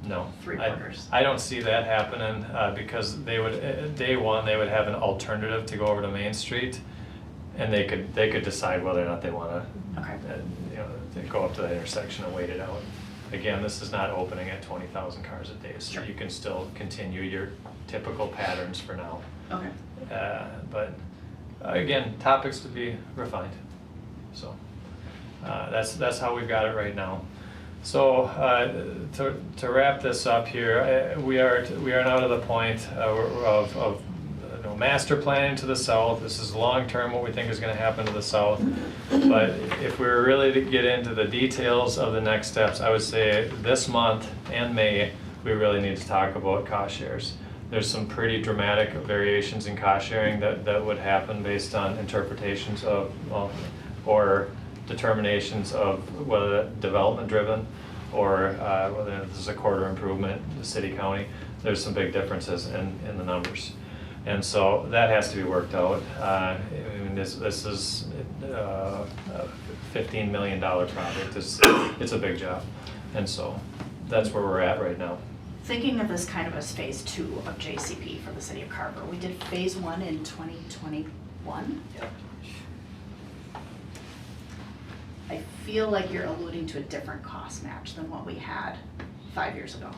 No. 3/4. I don't see that happening, because they would, day one, they would have an alternative to go over to Main Street, and they could decide whether or not they wanna, Okay. to go up to that intersection and wait it out. Again, this is not opening at 20,000 cars a day, so Sure. you can still continue your typical patterns for now. Okay. But again, topics to be refined. So that's how we've got it right now. So to wrap this up here, we are now to the point of master planning to the south. This is long-term what we think is going to happen to the south. But if we were really to get into the details of the next steps, I would say this month and May, we really need to talk about cost shares. There's some pretty dramatic variations in cost sharing that would happen based on interpretations of, or determinations of whether development driven or whether this is a corridor improvement, the city, county. There's some big differences in the numbers. And so that has to be worked out. I mean, this is a $15 million project. It's a big job. And so that's where we're at right now. Thinking of this kind of as phase 2 of JCP for the city of Carver. We did phase 1 in 2021. Yep. I feel like you're alluding to a different cost match than what we had 5 years ago.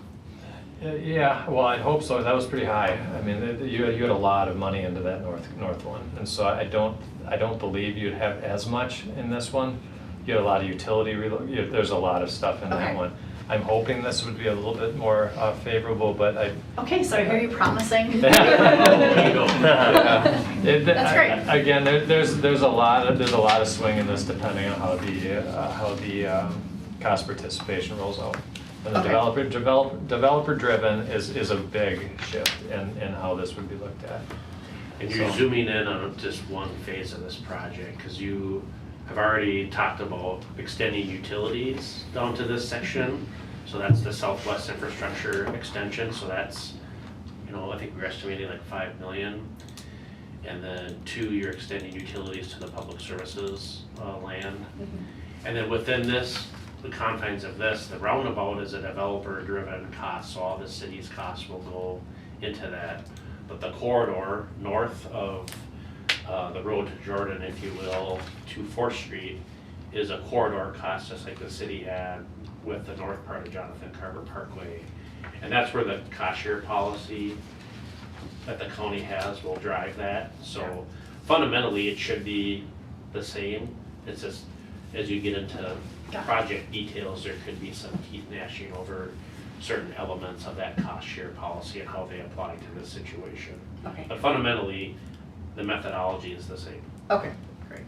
Yeah, well, I'd hope so. That was pretty high. I mean, you had a lot of money into that north one, and so I don't believe you'd have as much in this one. You had a lot of utility. There's a lot of stuff in that Okay. one. I'm hoping this would be a little bit more favorable, but I. Okay, so I hear you promising. There you go. That's great. Again, there's a lot of swing in this depending on how the cost participation rolls out. And the Okay. developer driven is a big shift in how this would be looked at. And you're So- zooming in on just one phase of this project, because you have already talked about extending utilities down to this section. So that's the Southwest Infrastructure Extension, so that's, I think we're estimating like 5 million. And then 2, you're extending utilities to the public services land. And then within this, the confines of this, the roundabout is a developer-driven cost, so all the city's costs will go into that. But the corridor north of the road to Jordan, if you will, to 4th Street, is a corridor cost, just like the city had with the north part of Jonathan Carver Parkway. And that's where the cost share policy that the county has will drive that. So fundamentally, it should be the same. It's just, as you get into project details, there could be some teeth gnashing over certain elements of that cost share policy and how they apply to this situation. Okay. But fundamentally, the methodology is the same. Okay, great.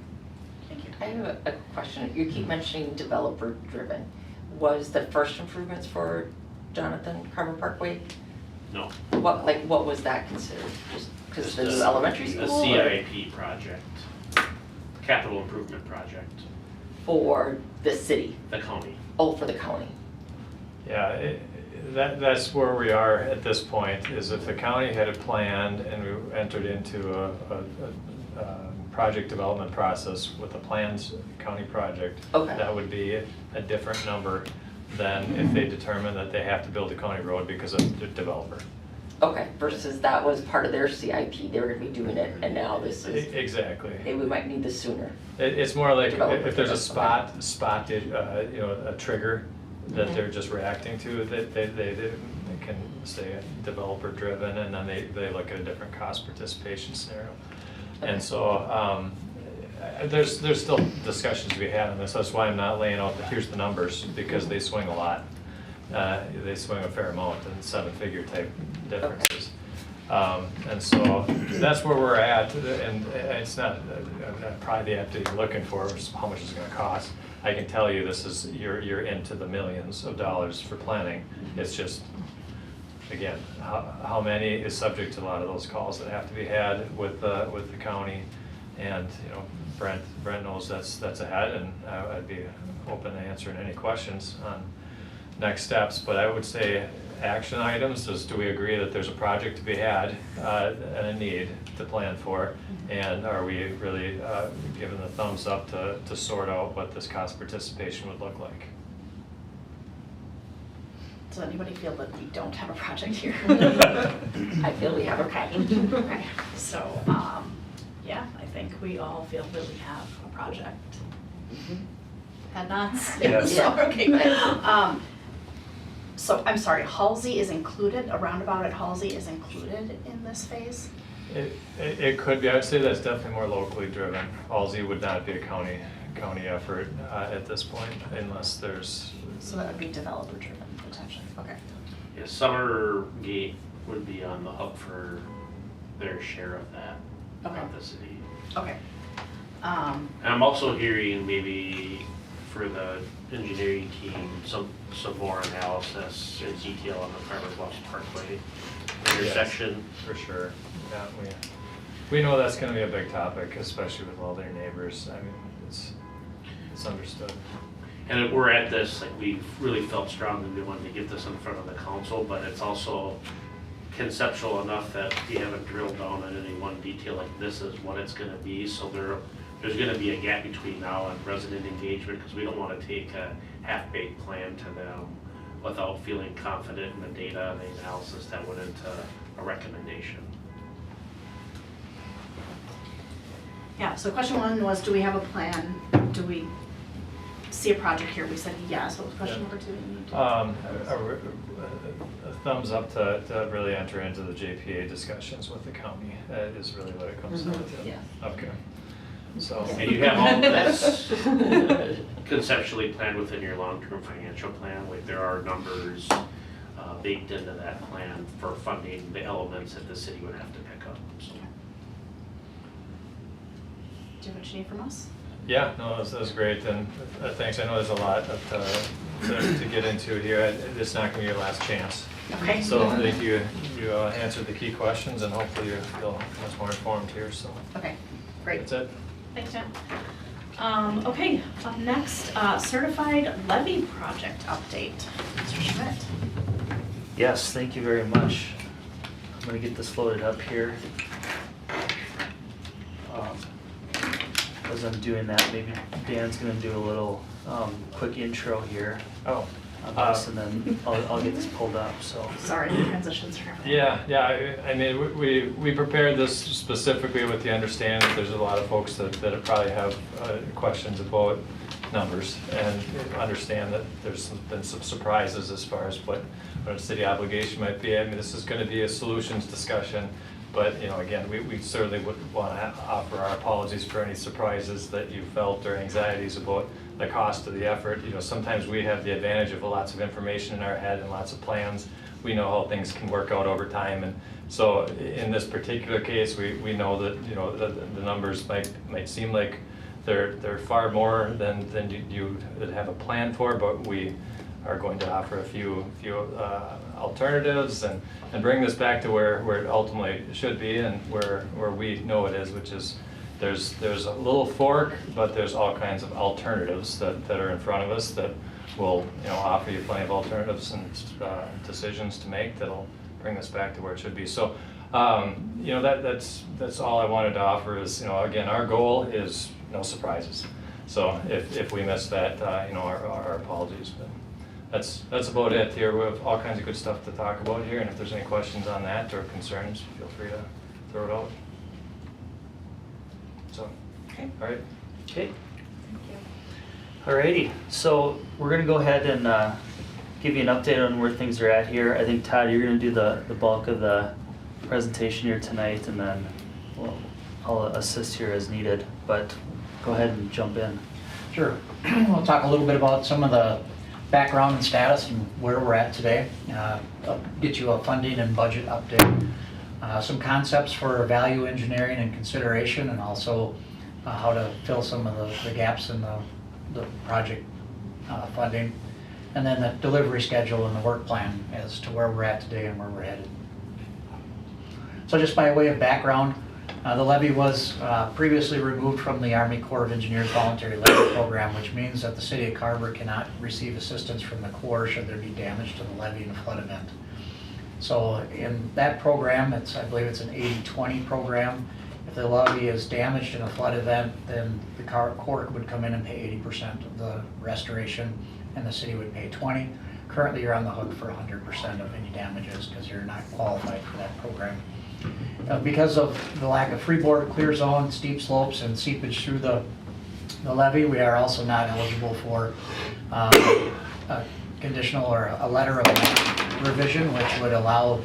Thank you. I have a question. You keep mentioning developer driven. Was the first improvements for Jonathan Carver Parkway, No. what was that considered? Just because the new elementary A school? or CIP project, capital improvement project, For the city? the county. Oh, for the county. Yeah, that's where we are at this point, is if the county had it planned and we entered into a project development process with a planned county project, Okay. that would be a different number than if they determine that they have to build a county road because of the developer. Okay, versus that was part of their CIP, they were gonna be doing it, and now this is, Exactly. maybe we might need this sooner. It's more like Developer if there's a driven, spot, a trigger that Mhm. they're just reacting to, they can say developer driven, and then they look at a different cost participation scenario. And so, there's still discussions to be had on this. That's why I'm not laying out, here's the numbers, because they swing a lot. They swing a fair amount in 7-figure type differences. And so that's where we're at, and it's not probably the update you're looking for, which is how much it's gonna cost. I can tell you this is, you're into the millions of dollars for planning. It's just, again, how many is subject to a lot of those calls that have to be had with the county. And, Brent knows that's ahead, and I'd be open to answering any questions on next steps. But I would say action items is, do we agree that there's a project to be had and a need to plan for? And are we really giving the thumbs up to sort out what this cost participation would look like? Does anybody feel that we don't have a project here? I feel we have a problem. Okay, so, yeah, I think we all feel that we have a project. Head nods? Yes. So, okay. So, I'm sorry, Halsey is included, a roundabout at Halsey is included in this phase? It could be. I would say that's definitely more locally driven. Halsey would not be a county effort at this point, unless there's. So that would be developer driven potentially, okay. Yeah, Summergate would be on the hook for their share of that, Okay. of the city. Okay. And I'm also hearing maybe for the engineering team, some more analysis and detail on the Carver Bluffs Parkway intersection. Yes, for sure. Yeah, we know that's gonna be a big topic, especially with all their neighbors. I mean, it's understood. And we're at this, like, we really felt strongly we wanted to get this in front of the council, but it's also conceptual enough that we haven't drilled down on any one detail, like this is what it's gonna be. So there's gonna be a gap between now and resident engagement, because we don't wanna take a half-baked plan to them without feeling confident in the data and the analysis that went into a recommendation. Yeah, so question one was, do we have a plan? Do we see a project here? We said yes. What was question number two? A thumbs up to really enter into the JPA discussions with the county is really what it comes down to. Yeah. Okay. So. And you have all of this conceptually planned within your long-term financial plan. Like, there are numbers baked into that plan for funding the elements that the city would have to pick up. So. Do what you need from us? Yeah, no, that was great, and thanks. I know there's a lot to get into here. It's not going to be your last chance. Okay. So I think you answered the key questions, and hopefully you feel much more informed here. So Okay, great. that's it. Thanks, Jen. Okay, up next, certified levy project update. Mr. Schmidt. Yes, thank you very much. I'm gonna get this loaded up here. As I'm doing that, maybe Dan's gonna do a little quick intro here. Oh, on this, and then I'll get this pulled up, so. Sorry, the transitions are happening. Yeah, I mean, we prepared this specifically with the understanding that there's a lot of folks that probably have questions about numbers, and understand that there's been some surprises as far as what a city obligation might be. I mean, this is gonna be a solutions discussion, but, you know, again, we certainly would wanna offer our apologies for any surprises that you felt or anxieties about the cost of the effort. You know, sometimes we have the advantage of lots of information in our head and lots of plans. We know how things can work out over time, and so in this particular case, we know that, you know, the numbers might seem like they're far more than you would have a plan for, but we are going to offer a few alternatives and bring this back to where it ultimately should be, and where we know it is, which is there's a little fork, but there's all kinds of alternatives that are in front of us that will, you know, offer you plenty of alternatives and decisions to make that'll bring this back to where it should be. So, you know, that's all I wanted to offer is, you know, again, our goal is no surprises. So if we miss that, you know, our apologies. But that's about it here. We have all kinds of good stuff to talk about here, and if there's any questions on that or concerns, feel free to throw it out. So, Okay. all right. Okay. Alrighty, so we're gonna go ahead and give you an update on where things are at here. I think, Todd, you're gonna do the bulk of the presentation here tonight, and then I'll assist here as needed, but go ahead and jump in. Sure. We'll talk a little bit about some of the background and status and where we're at today. I'll get you a funding and budget update. Some concepts for value engineering and consideration, and also how to fill some of the gaps in the project funding. And then the delivery schedule and the work plan as to where we're at today and where we're headed. So just by way of background, the levee was previously removed from the Army Corps of Engineers Voluntary Levee Program, which means that the city of Carver cannot receive assistance from the Corps should there be damage to the levee in a flood event. So in that program, I believe it's an 80-20 program. If the levee is damaged in a flood event, then the Corps would come in and pay 80% of the restoration, and the city would pay 20%. Currently, you're on the hook for 100% of any damages because you're not qualified for that program. Because of the lack of freeboard, clear zone, steep slopes, and seepage through the levee, we are also not eligible for a conditional or a letter of revision, which would allow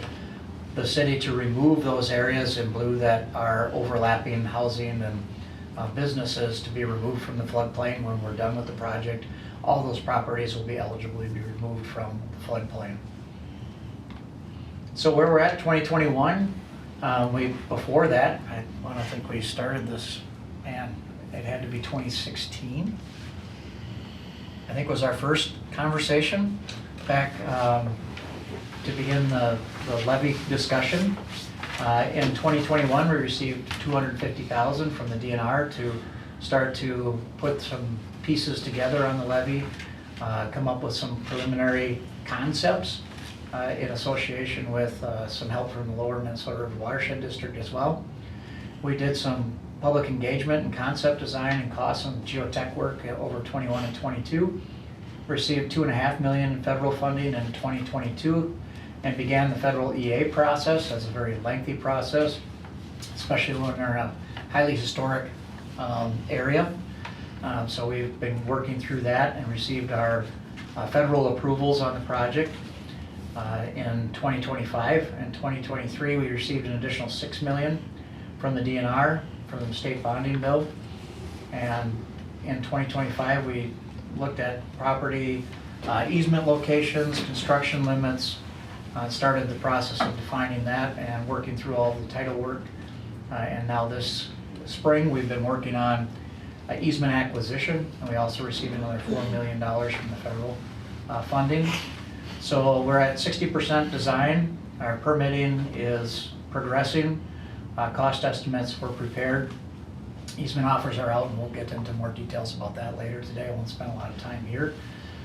the city to remove those areas in blue that are overlapping housing and businesses to be removed from the floodplain when we're done with the project. All those properties will be eligible to be removed from the floodplain. So where we're at 2021, before that, I think we started this, man, it had to be 2016. I think was our first conversation back to begin the levee discussion. In 2021, we received $250,000 from the DNR to start to put some pieces together on the levee, come up with some preliminary concepts in association with some help from the Lower Minnesota River Watershed District as well. We did some public engagement and concept design and cost and geotech work over 21 and 22. Received $2.5 million in federal funding in 2022 and began the federal EA process. That's a very lengthy process, especially when we're in a highly historic area. So we've been working through that and received our federal approvals on the project in 2025. In 2023, we received an additional $6 million from the DNR, from the state bonding bill. And in 2025, we looked at property easement locations, construction limits, started the process of defining that and working through all the title work. And now this spring, we've been working on easement acquisition, and we also received another $4 million from the federal funding. So we're at 60% design. Our permitting is progressing. Cost estimates were prepared. Easement offers are out, and we'll get into more details about that later today. I won't spend a lot of time here.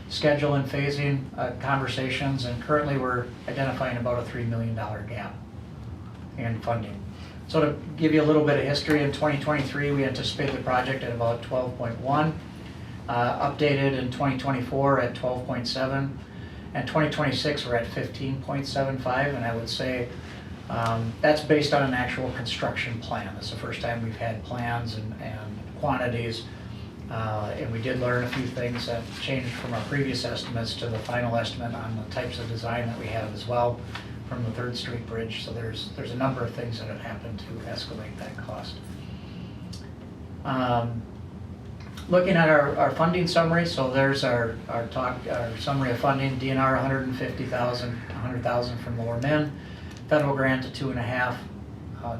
Schedule and phasing conversations, and currently we're identifying about a $3 million gap in funding. So to give you a little bit of history, in 2023 we anticipate the project at about 12.1, updated in 2024 at 12.7, And 2026, we're at 15.75, and I would say that's based on an actual construction plan. It's the first time we've had plans and quantities. And we did learn a few things that changed from our previous estimates to the final estimate on the types of design that we have as well from the 3rd Street Bridge. So there's a number of things that have happened to escalate that cost. Looking at our funding summary, so there's our summary of funding. DNR 150,000, 100,000 from Lower Min, federal grant of 2.5,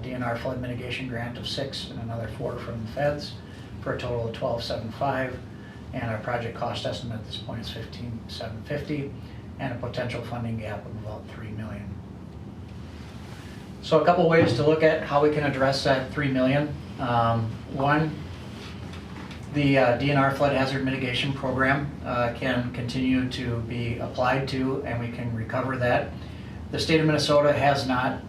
DNR flood mitigation grant of 6, and another 4 from the feds, for a total of 12.75, and our project cost estimate at this point is 15.750, and a potential funding gap of about $3 million. So a couple ways to look at how we can address that $3 million. One, the DNR flood hazard mitigation program can continue to be applied to, and we can recover that. The state of Minnesota has not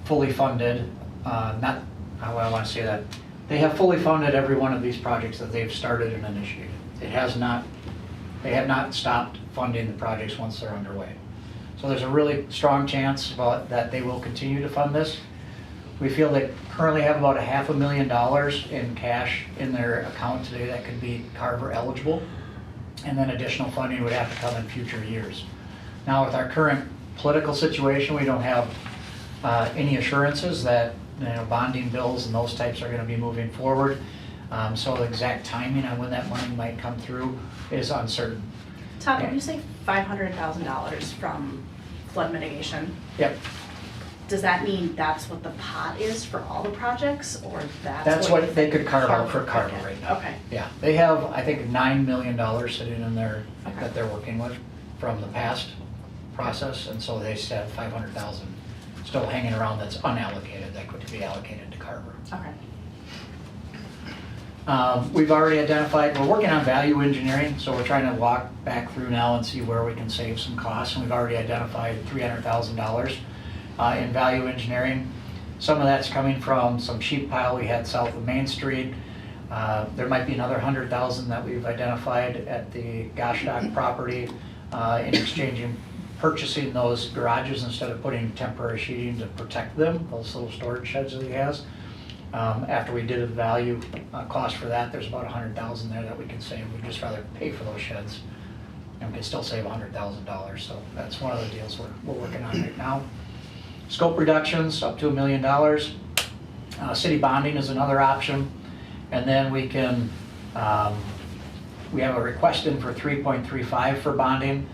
fully funded, not how I want to say that. They have fully funded every one of these projects that they've started and initiated. They have not stopped funding the projects once they're underway. So there's a really strong chance that they will continue to fund this. We feel they currently have about $500,000 in cash in their account today that could be Carver eligible, and then additional funding would have to come in future years. Now, with our current political situation, we don't have any assurances that bonding bills and those types are going to be moving forward. So the exact timing on when that money might come through is uncertain. Todd, when you say $500,000 from flood mitigation, Yep. does that mean that's what the pot is for all the projects, or That's what they could carve out for Carver right now. Okay. Yeah, they have, I think, $9 million sitting in there Okay. that they're working with from the past process, and so they said 500,000 still hanging around that's unallocated, that could be allocated to Carver. Okay. We've already identified, we're working on value engineering, so we're trying to walk back through now and see where we can save some costs, and we've already identified $300,000 in value engineering. Some of that's coming from some sheet pile we had south of Main Street. There might be another $100,000 that we've identified at the Goshdock property in purchasing those garages instead of putting temporary sheeting to protect them, those little storage sheds that he has. After we did a value cost for that, there's about $100,000 there that we can save. We'd just rather pay for those sheds, and we can still save $100,000. So that's one of the deals we're working on right now. Scope reductions up to $1 million. City bonding is another option, and then we can we have a request in for 3.35 for bonding.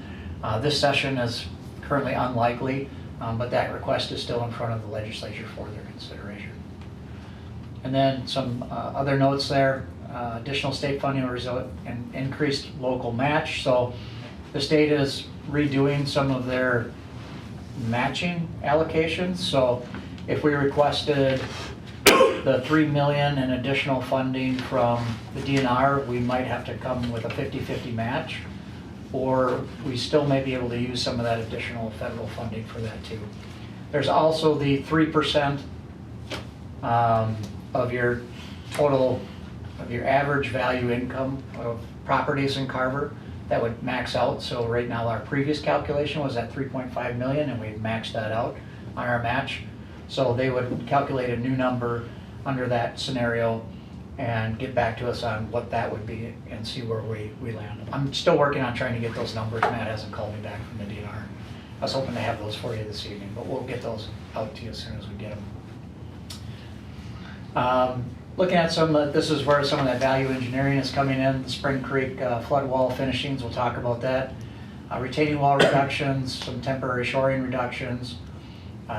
This session is currently unlikely, but that request is still in front of the legislature for their consideration. And then some other notes there, additional state funding will result in increased local match. So the state is redoing some of their matching allocations. So if we requested the $3 million in additional funding from the DNR, we might have to come with a 50-50 match, or we still may be able to use some of that additional federal funding for that too. There's also the 3% of your total, of your average value income of properties in Carver that would max out. So right now our previous calculation was at 3.5 million, and we've maxed that out on our match. So they would calculate a new number under that scenario and get back to us on what that would be and see where we land. I'm still working on trying to get those numbers. Matt hasn't called me back from the DNR. I was hoping to have those for you this evening, but we'll get those out to you as soon as we get them. Looking at this is where some of that value engineering is coming in. The Spring Creek flood wall finishings, we'll talk about that. Retaining wall reductions, some temporary shoring reductions.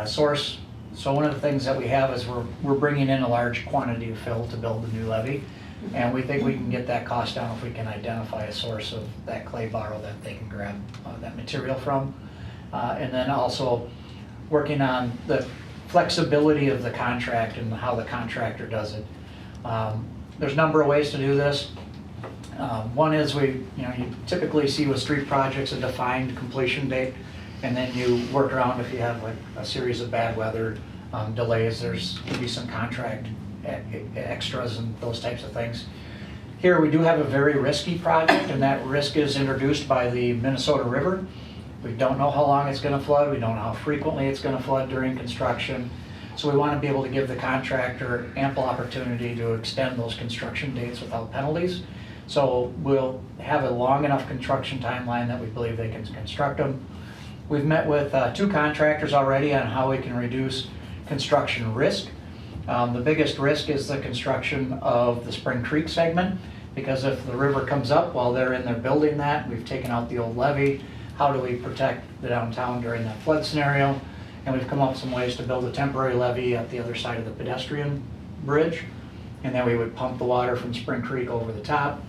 Source, so one of the things that we have is we're bringing in a large quantity of fill to build the new levee. And we think we can get that cost down if we can identify a source of that clay borrow that they can grab that material from. And then also working on the flexibility of the contract and how the contractor does it. There's a number of ways to do this. One is you typically see with street projects a defined completion date, and then you work around if you have like a series of bad weather delays. There's could be some contract extras and those types of things. Here we do have a very risky project, and that risk is introduced by the Minnesota River. We don't know how long it's gonna flood, we don't know how frequently it's gonna flood during construction. So we wanna be able to give the contractor ample opportunity to extend those construction dates without penalties. So we'll have a long enough construction timeline that we believe they can construct them. We've met with 2 contractors already on how we can reduce construction risk. The biggest risk is the construction of the Spring Creek segment, because if the river comes up while they're in there building that, we've taken out the old levee. How do we protect the downtown during that flood scenario? And we've come up with some ways to build a temporary levee at the other side of the pedestrian bridge. And then we would pump the water from Spring Creek over the top.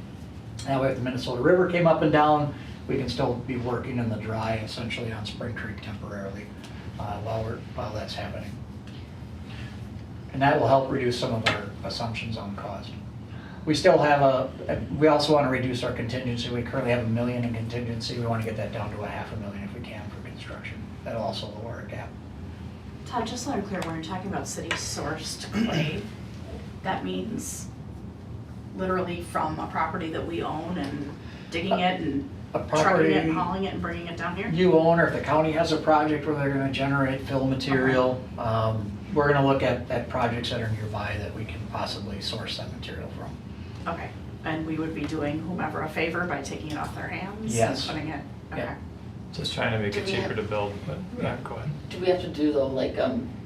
That way if the Minnesota River came up and down, we can still be working in the dry essentially on Spring Creek temporarily while that's happening. And that will help reduce some of our assumptions on cost. We still have we also want to reduce our contingency. We currently have $1 million in contingency. We want to get that down to $500,000 if we can for construction. That'll also lower our gap. Todd, just so I'm clear, when you're talking about city-sourced clay, that means literally from a property that we own and digging it and trucking it and hauling it and bringing it down here? You own, or if the county has a project where they're going to generate fill material, we're going to look at projects that are nearby that we can possibly source that material from. Okay, and we would be doing whomever a favor by taking it off their hands? Yes. And putting it, okay. Yeah. Just trying to make it Do we cheaper have- to build, but yeah, go ahead. Do we have to do though, like,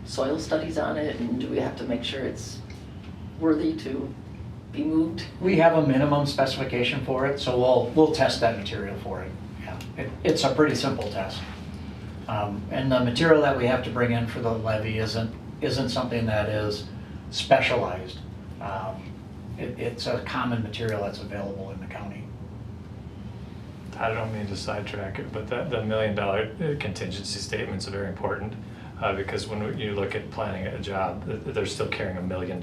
soil studies on it, and do we have to make sure it's worthy to be moved? We have a minimum specification for it, so we'll test that material for it. Yeah, it's a pretty simple test. And the material that we have to bring in for the levee isn't something that is specialized. It's a common material that's available in the county. I don't mean to sidetrack it, but the $1 million contingency statements are very important because when you look at planning a job, they're still carrying $1 million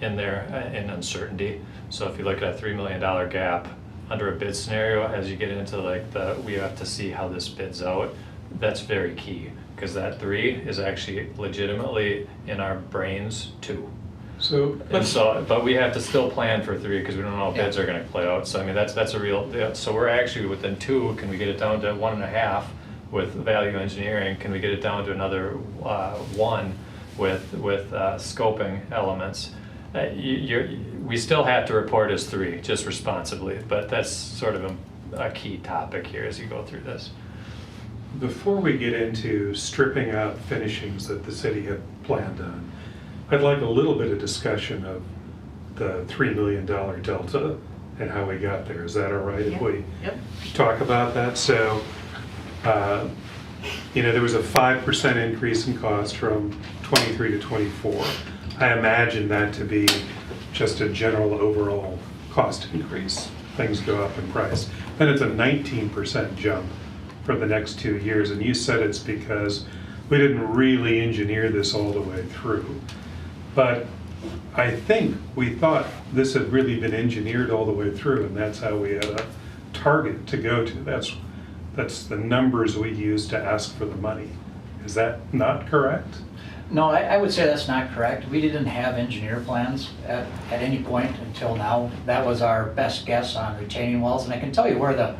in there in uncertainty. So if you look at a $3 million gap under a bid scenario, as you get into like we have to see how this bids out, that's very key because that 3 is actually legitimately in our brains 2. But we have to still plan for 3 because we don't know how bids are going to play out. So I mean that's a real. So we're actually within 2. Can we get it down to 1.5 with value engineering? Can we get it down to another 1 with scoping elements? We still have to report as 3, just responsibly. But that's sort of a key topic here as you go through this. Before we get into stripping out finishings that the city had planned on, I'd like a little bit of discussion of the $3 million delta and how we got there. Is that all right if we talk about that? So, there was a 5% increase in cost from 23 to 24. I imagine that to be just a general overall cost increase. Things go up in price. Then it's a 19% jump for the next 2 years. And you said it's because we didn't really engineer this all the way through. But I think we thought this had really been engineered all the way through, and that's how we had a target to go to. That's the numbers we used to ask for the money. Is that not correct? No, I would say that's not correct. We didn't have engineer plans at any point until now. That was our best guess on retaining walls. And I can tell you where the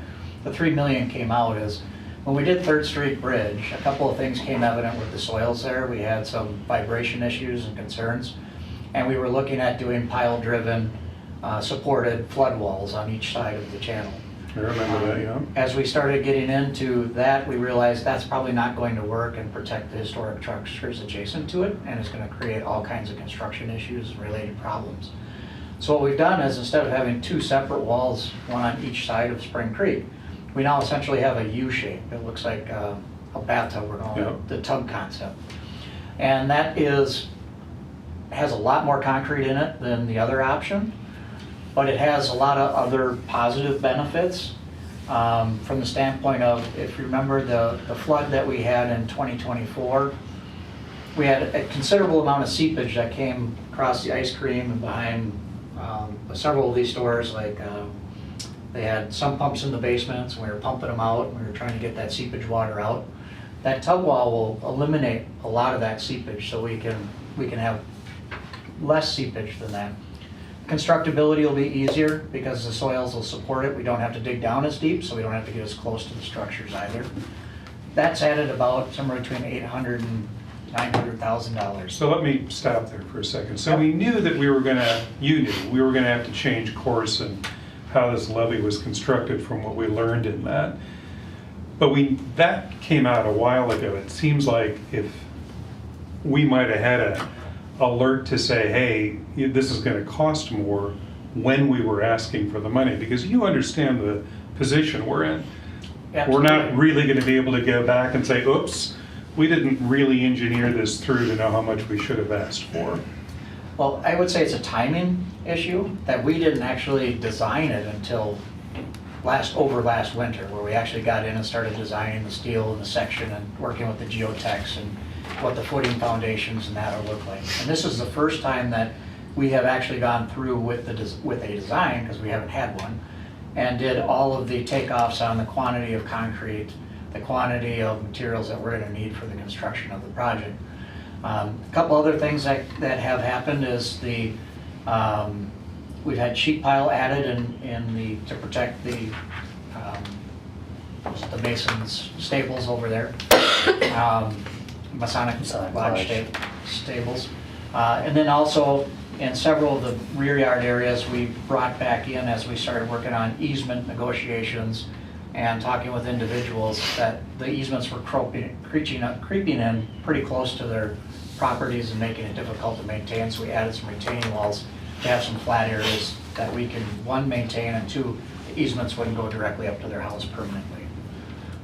$3 million came out is when we did 3rd Street Bridge, a couple of things came evident with the soils there. We had some vibration issues and concerns. And we were looking at doing pile-driven, supported flood walls on each side of the channel. I remember that, yeah. As we started getting into that, we realized that's probably not going to work and protect the historic structures adjacent to it, and it's going to create all kinds of construction issues and related problems. So what we've done is instead of having 2 separate walls, one on each side of Spring Creek, we now essentially have a U shape. It looks like a bathtub, we're calling it the tub concept. And that has a lot more concrete in it than the other option. But it has a lot of other positive benefits from the standpoint of, if you remember the flood that we had in 2024, we had a considerable amount of seepage that came across the ice cream and behind several of these stores. Like they had some pumps in the basements, and we were pumping them out, and we were trying to get that seepage water out. That tub wall will eliminate a lot of that seepage, so we can have less seepage than that. Constructability will be easier because the soils will support it. We don't have to dig down as deep, so we don't have to get as close to the structures either. That's added about somewhere between $800,000 and $900,000. So let me stop there for a second. So we knew that you knew, we were gonna have to change course and how this levee was constructed from what we learned in that. But that came out a while ago. It seems like if we might have had a alert to say, hey, this is gonna cost more when we were asking for the money, because you understand the position we're in. We're not Absolutely. really gonna be able to go back and say, oops, we didn't really engineer this through to know how much we should have asked for. Well, I would say it's a timing issue, that we didn't actually design it until last winter, where we actually got in and started designing the steel and the section and working with the geotechs and what the footing foundations and that will look like. And this is the first time that we have actually gone through with a design, because we haven't had one, and did all of the takeoffs on the quantity of concrete, the quantity of materials that we're going to need for the construction of the project. A couple other things that have happened is we've had sheet pile added to protect the Masons stables over there, Masonic Lodge stables. And then also in several of the rear yard areas, we brought back in, as we started working on easement negotiations and talking with individuals, that the easements were creeping in pretty close to their properties and making it difficult to maintain. So we added some retaining walls to have some flat areas that we can, one, maintain, and two, the easements wouldn't go directly up to their house permanently.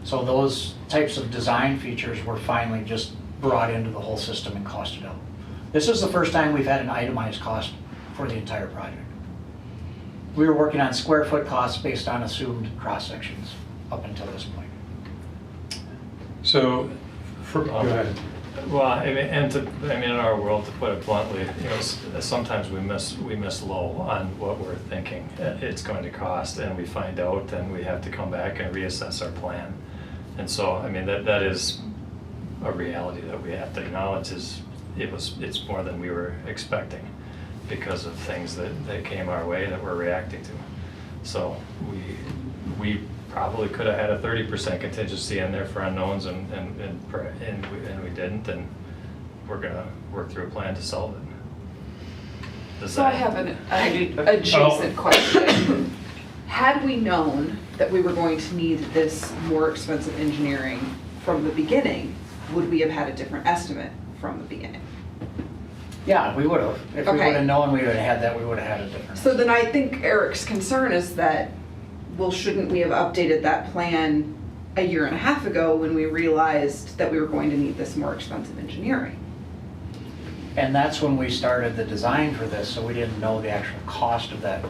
So those types of design features were finally just brought into the whole system and costed out. This is the first time we've had an itemized cost for the entire project. We were working on square foot costs based on assumed cross sections up until this point. So, go ahead. Well, in our world, to put it bluntly, sometimes we miss low on what we're thinking it's going to cost, and we find out, and we have to come back and reassess our plan. And so, that is a reality that we have to acknowledge. It's more than we were expecting because of things that came our way that we're reacting to. So we probably could have had a 30% contingency in there for unknowns, and we didn't, and we're gonna work through a plan to solve it. So I have an adjacent question. Had we known that we were going to need this more expensive engineering from the beginning, would we have had a different estimate from the beginning? Yeah, we would have. If we Okay. would have known we would have had that, we would have had a different. So then I think Eric's concern is that, well, shouldn't we have updated that plan a year and a half ago when we realized that we were going to need this more expensive engineering? And that's when we started the design for this, so we didn't know the actual cost of that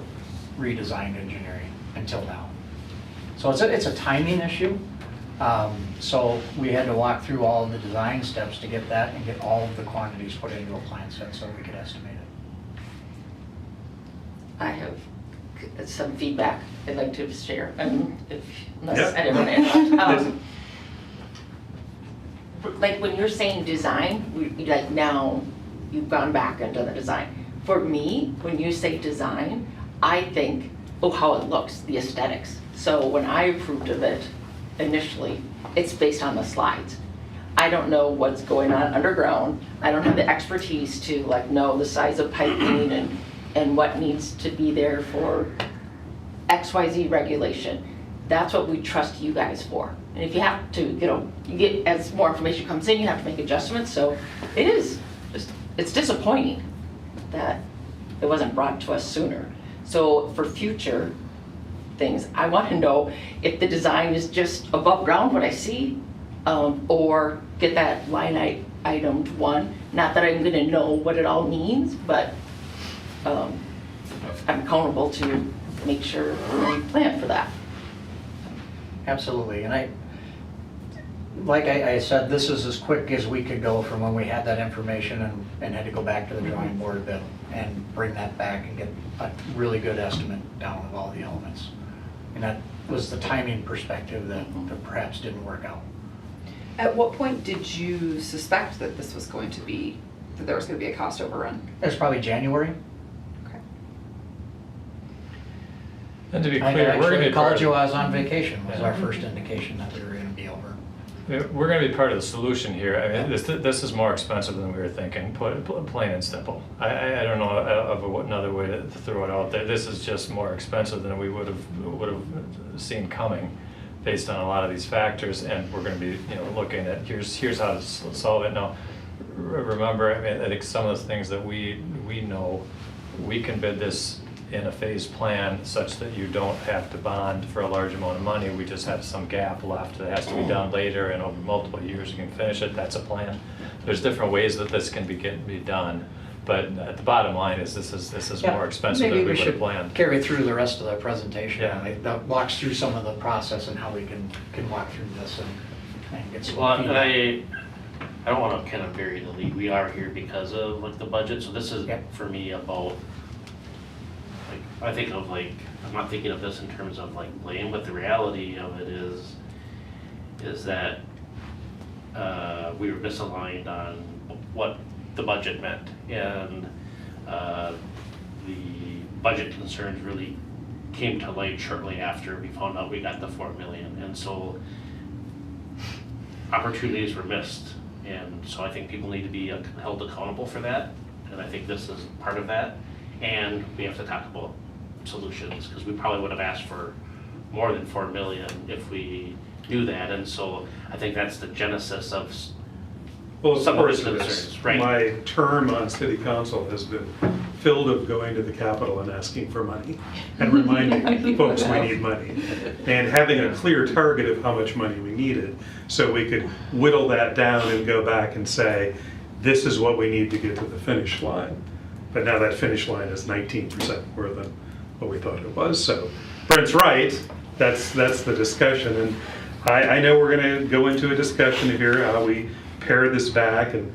redesigned engineering until now. So it's a timing issue. So we had to walk through all of the design steps to get that and get all of the quantities put into a plan set so we could estimate it. I have some feedback I'd like to share, unless Yep. I didn't want to interrupt. Like when you're saying design, like now you've gone back into the design. For me, when you say design, I think, oh, how it looks, the aesthetics. So when I approved of it initially, it's based on the slides. I don't know what's going on underground. I don't have the expertise to know the size of piping and what needs to be there for XYZ regulation. That's what we trust you guys for. And if you have to, you get, as more information comes in, you have to make adjustments. So it's disappointing that it wasn't brought to us sooner. So for future things, I want to know if the design is just above ground, what I see, or get that line item one. Not that I'm going to know what it all means, but I'm accountable to make sure we plan for that. Absolutely, and like I said, this is as quick as we could go from when we had that information and had to go back to the drawing board a bit and bring that back and get a really good estimate down of all the elements. And that was the timing perspective that perhaps didn't work out. At what point did you suspect that that there was going to be a cost overrun? It was probably January. Okay. And to be I clear, we're gonna actually be part called of, you while I was on vacation, was Yeah. our first indication that we were gonna be over. we're gonna be part of the solution here. I mean, this is more expensive than we were thinking, plain and simple. I don't know of another way to throw it out there. This is just more expensive than we would have seen coming based on a lot of these factors, and we're gonna be, looking at, here's how to solve it. Now, remember, I mean, I think some of the things that we know, we can bid this in a phased plan such that you don't have to bond for a large amount of money. We just have some gap left that has to be done later, and over multiple years you can finish it. That's a plan. There's different ways that this can be done, but the bottom line is this is Yeah, more expensive than we would have planned. Carry through the rest of the presentation. Yeah. That walks through some of the process and how we can walk through this and get some Well, and feedback. I don't want to kind of bury the lead. We are here because of like the budget, so this is Yep. for me about, like, I think of like, I'm not thinking of this in terms of like blame, but the reality of it is that we were misaligned on what the budget meant. And the budget concerns really came to light shortly after we found out we got the 4 million. And so opportunities were missed. And so I think people need to be held accountable for that. And I think this is part of that. And we have to talk about solutions, because we probably would have asked for more than 4 million if we knew that. And so I think that's the genesis of Well, some of of course the it concerns, is. right. My term on city council has been filled of going to the Capitol and asking for money and reminding folks we need money. And having a clear target of how much money we needed, so we could whittle that down and go back and say, this is what we need to get to the finish line. But now that finish line is 19% more than what we thought it was. So Brent's right, that's the discussion. And I know we're gonna go into a discussion here, how we pare this back and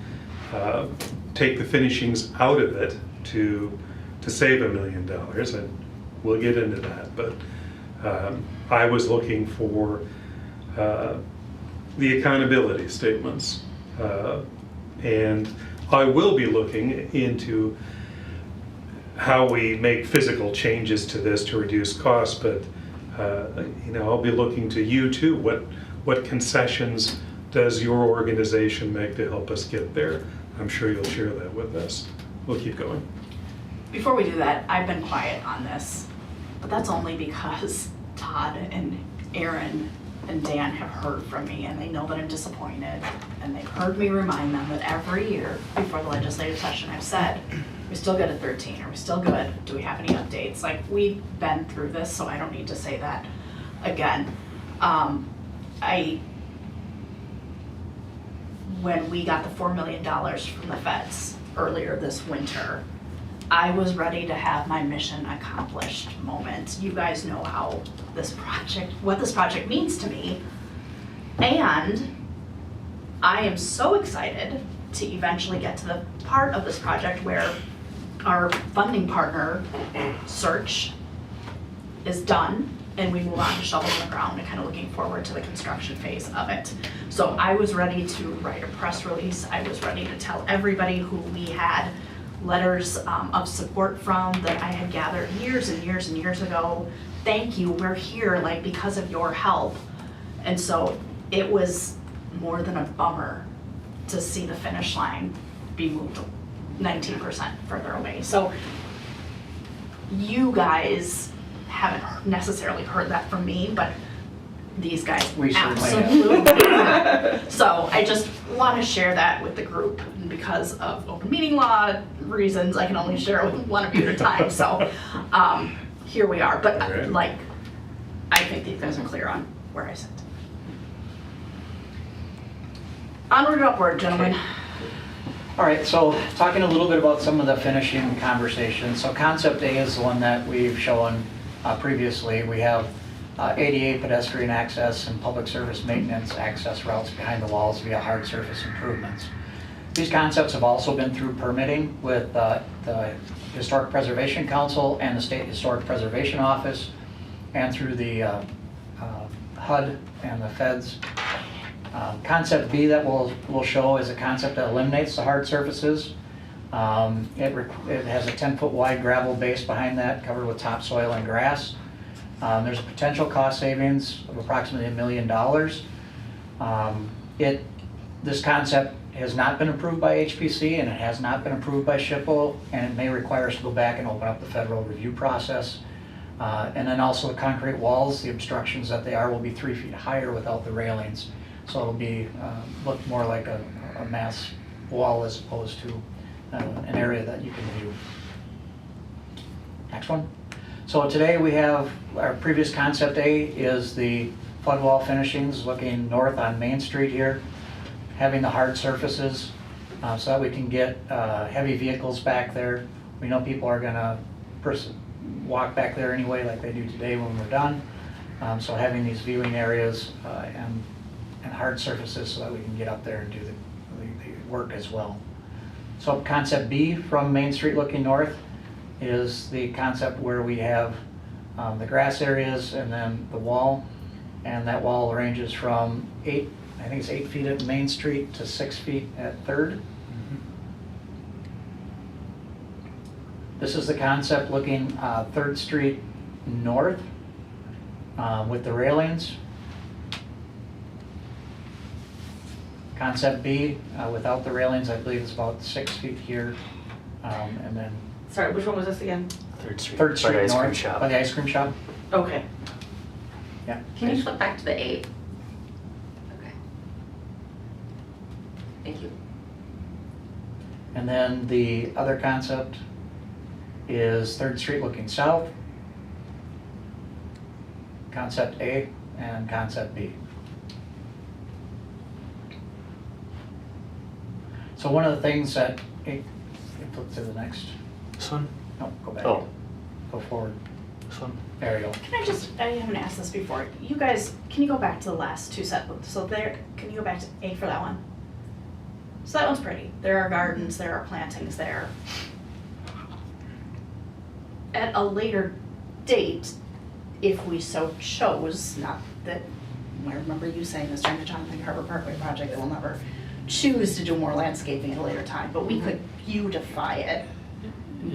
take the finishings out of it to save $1 million, and we'll get into that. But I was looking for the accountability statements, and I will be looking into how we make physical changes to this to reduce costs. But I'll be looking to you too. What concessions does your organization make to help us get there? I'm sure you'll share that with us. We'll keep going. Before we do that, I've been quiet on this, but that's only because Todd and Aaron and Dan have heard from me, and they know that I'm disappointed, and they've heard me remind them that every year before the legislative session I've said, we still good at 13, are we still good? Do we have any updates? Like, we've been through this, so I don't need to say that again. When we got the $4 million from the feds earlier this winter, I was ready to have my mission accomplished moment. You guys know how what this project means to me. And I am so excited to eventually get to the part of this project where our funding partner search is done and we move on to shovel in the ground and kind of looking forward to the construction phase of it. So I was ready to write a press release. I was ready to tell everybody who we had letters of support from that I had gathered years and years and years ago. Thank you, we're here like because of your help. And so it was more than a bummer to see the finish line be moved 19% further away. So you guys haven't necessarily heard that from me, but these guys We certainly absolutely have. So I just want to share that with the group, and because of open meeting law reasons, I can only share it with one of you at a time. So here we are. But Okay. like, I think these guys are clear on where I sit. Onward and upward, gentlemen. All right, so talking a little bit about some of the finishing conversations. So concept A is the one that we've shown previously. We have ADA pedestrian access and public service maintenance access routes behind the walls via hard surface improvements. These concepts have also been through permitting with the Historic Preservation Council and the State Historic Preservation Office, and through the HUD and the feds. Concept B that we'll show is a concept that eliminates the hard surfaces. It has a 10-foot wide gravel base behind that, covered with topsoil and grass. There's a potential cost savings of approximately $1 million. This concept has not been approved by HPC and it has not been approved by SHPO, and it may require us to go back and open up the federal review process. And then also the concrete walls, the obstructions that they are will be 3 feet higher without the railings. So it'll be, look more like a mass wall as opposed to an area that you can view. Next one. So today we have, our previous concept A is the flood wall finishings looking north on Main Street here, having the hard surfaces so that we can get heavy vehicles back there. We know people are gonna walk back there anyway like they do today when we're done. So having these viewing areas and hard surfaces so that we can get up there and do the work as well. So concept B from Main Street looking north is the concept where we have the grass areas and then the wall. And that wall ranges from 8 feet at Main Street to 6 feet at 3rd. This is the concept looking 3rd Street north with the railings. Concept B, without the railings, I believe it's about 6 feet here. And then Sorry, which one was this again? 3rd Street. 3rd Street By the ice cream north, shop. by the ice cream shop. Okay. Yeah. Can you flip back to the 8? Okay. Thank you. And then the other concept is 3rd Street looking south, concept A and concept B. So one of the things that, hey, flip to the next, This one? no, go back. Oh. Go forward, This one? there you go. I haven't asked this before. You guys, can you go back to the last two set? So there, can you go back to A for that one? So that one's pretty. There are gardens, there are plantings there. At a later date, if we so chose, not that, I remember you saying this during the Jonathan Carver Parkway project, that we'll never choose to do more landscaping at a later time, but we could beautify it,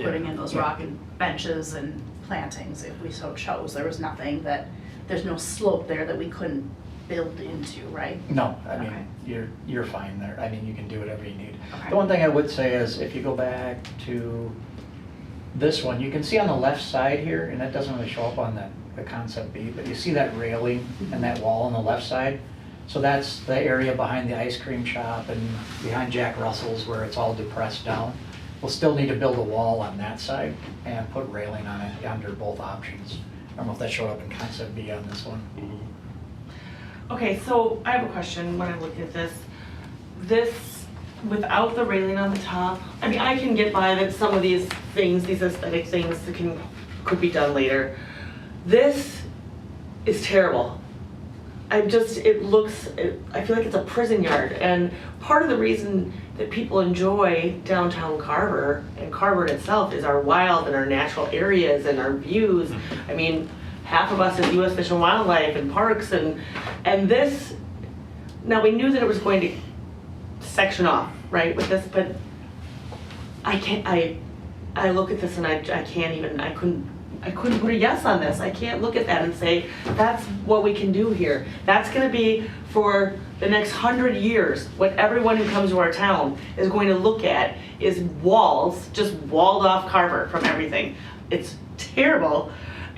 putting in those rock and benches and plantings if we so chose. There was nothing that, there's no slope there that we couldn't build into, right? No, I Okay. mean, you're fine there. I mean, you can do whatever you need. Okay. The one thing I would say is if you go back to this one, you can see on the left side here, and that doesn't really show up on the concept B, but you see that railing and that wall on the left side. So that's the area behind the ice cream shop and behind Jack Russell's where it's all depressed down. We'll still need to build a wall on that side and put railing on it under both options. I don't know if that showed up in concept B on this one. Okay, so I have a question when I look at this. This, without the railing on the top, I mean, I can get by that some of these things, these aesthetic things could be done later. This is terrible. I feel like it's a prison yard. And part of the reason that people enjoy downtown Carver and Carver itself is our wild and our natural areas and our views. I mean, half of us is U.S. Fish and Wildlife and parks and this, now we knew that it was going to section off, right, with this, but I look at this and I couldn't put a yes on this. I can't look at that and say, that's what we can do here. That's gonna be for the next 100 years, what everyone who comes to our town is going to look at is walls, just walled off Carver from everything. It's terrible.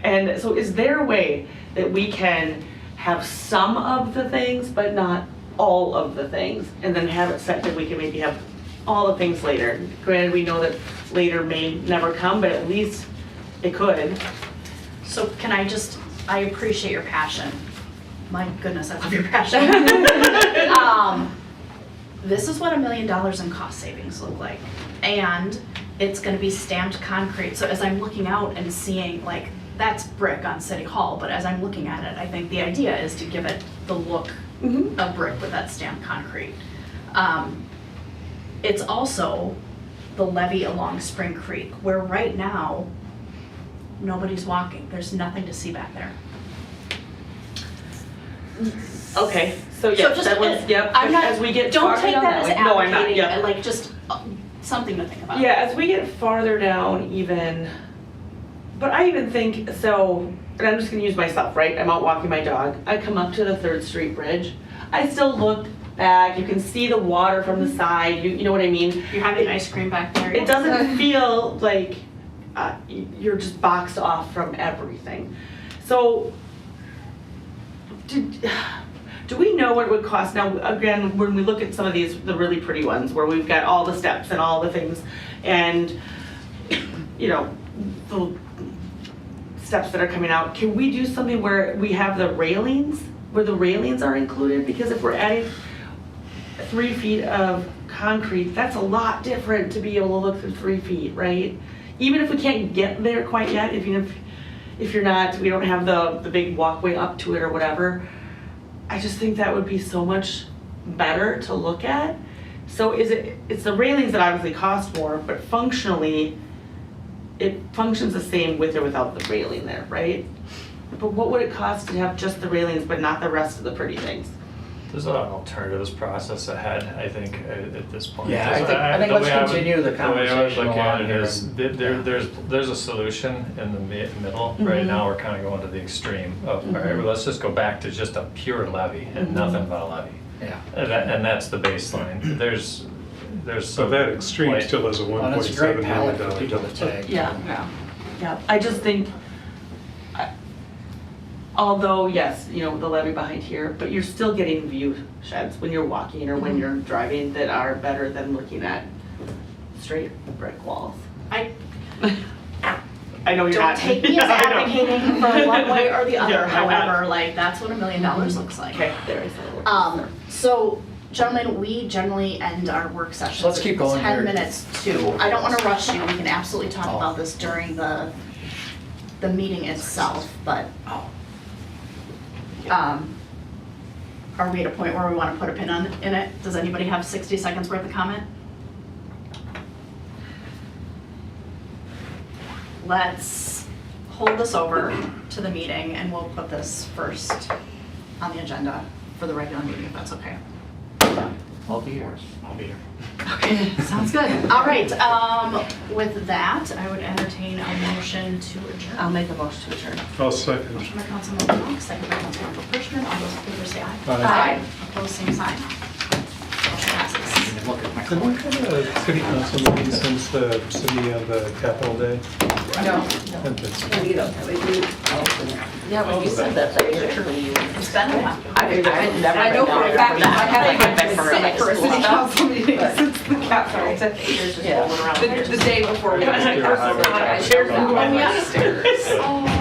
And so is there a way that we can have some of the things, but not all of the things, and then have it set that we can maybe have all the things later? Granted, we know that later may never come, but at least it could. So can I appreciate your passion. My goodness, I love your passion. This is what $1 million in cost savings look like. And it's gonna be stamped concrete. So as I'm looking out and seeing, like, that's brick on City Hall, but as I'm looking at it, I think the idea is to give it the look of brick with that stamped concrete. It's also the levee along Spring Creek, where right now, nobody's walking. There's nothing to see back there. Okay, so yes, just, that was, yep, I'm not, as we get don't farther take down that as way. No, I'm not, advocating, yeah. like just something to think about. Yeah, as we get farther down even But I even think, so, and I'm just gonna use myself, right? I'm out walking my dog. I come up to the 3rd Street Bridge. I still look back. You can see the water from the side. You know what I mean? You're having ice cream back there. It doesn't feel like you're just boxed off from everything. So, do we know what it would cost? Now, again, when we look at some of these, the really pretty ones, where we've got all the steps and all the things, and, you know, the steps that are coming out, can we do something where we have the railings, where the railings are included? Because if we're adding 3 feet of concrete, that's a lot different to be able to look through 3 feet, right? Even if we can't get there quite yet, if you're not, we don't have the big walkway up to it or whatever, I just think that would be so much better to look at. So it's the railings that obviously cost more, but functionally, it functions the same with or without the railing there, right? But what would it cost to have just the railings but not the rest of the pretty things? There's an alternatives process ahead, I think, at this point. Yeah, I think let's continue the conversation The way I along would look at it here. is, there's a solution in the middle. Right now, we're kind of going to the extreme of, all right, well, let's just go back to just a pure levee and nothing but a levee. Yeah. And that's the baseline. There's So some. that extreme like- still is a Well, that's a great $1.7 palette for million people to take. Yeah, I just think, although, yes, you know, the levee behind here, but you're still getting view sheds when you're walking or when you're driving that are better than looking at straight brick walls. I I know you're don't not. take me as I know. advocating for one way or the other, Yeah, I'm not. however, like, that's what $1 million looks like. Okay, there is a little. So, gentlemen, we generally end our work sessions. Let's keep going 10 here. minutes to, I don't wanna rush you, we can absolutely talk Oh. about this during the meeting itself, but, are we at a point where we wanna put a pin in it? Does anybody have 60 seconds worth of comment? Let's hold this over to the meeting and we'll put this first on the agenda for the regular meeting, if that's okay. I'll be here. I'll be here. Okay, sounds good. All right, with that, I would entertain a motion to adjourn. I'll make a motion to adjourn. I'll second. Motion by Councilmember Monk, second by Councilmember Frischman. All those in favor say aye. Aye. Opposed, same sign. Motion passes. Look at my Did we have a city council meeting since the city of the Capitol Day? No. Yeah, when you said that, you. It's been a while. I know for a fact that I haven't been for a City council meeting since the Capitol Day. Yeah. The day before we. Yeah. I shared Oh, yeah.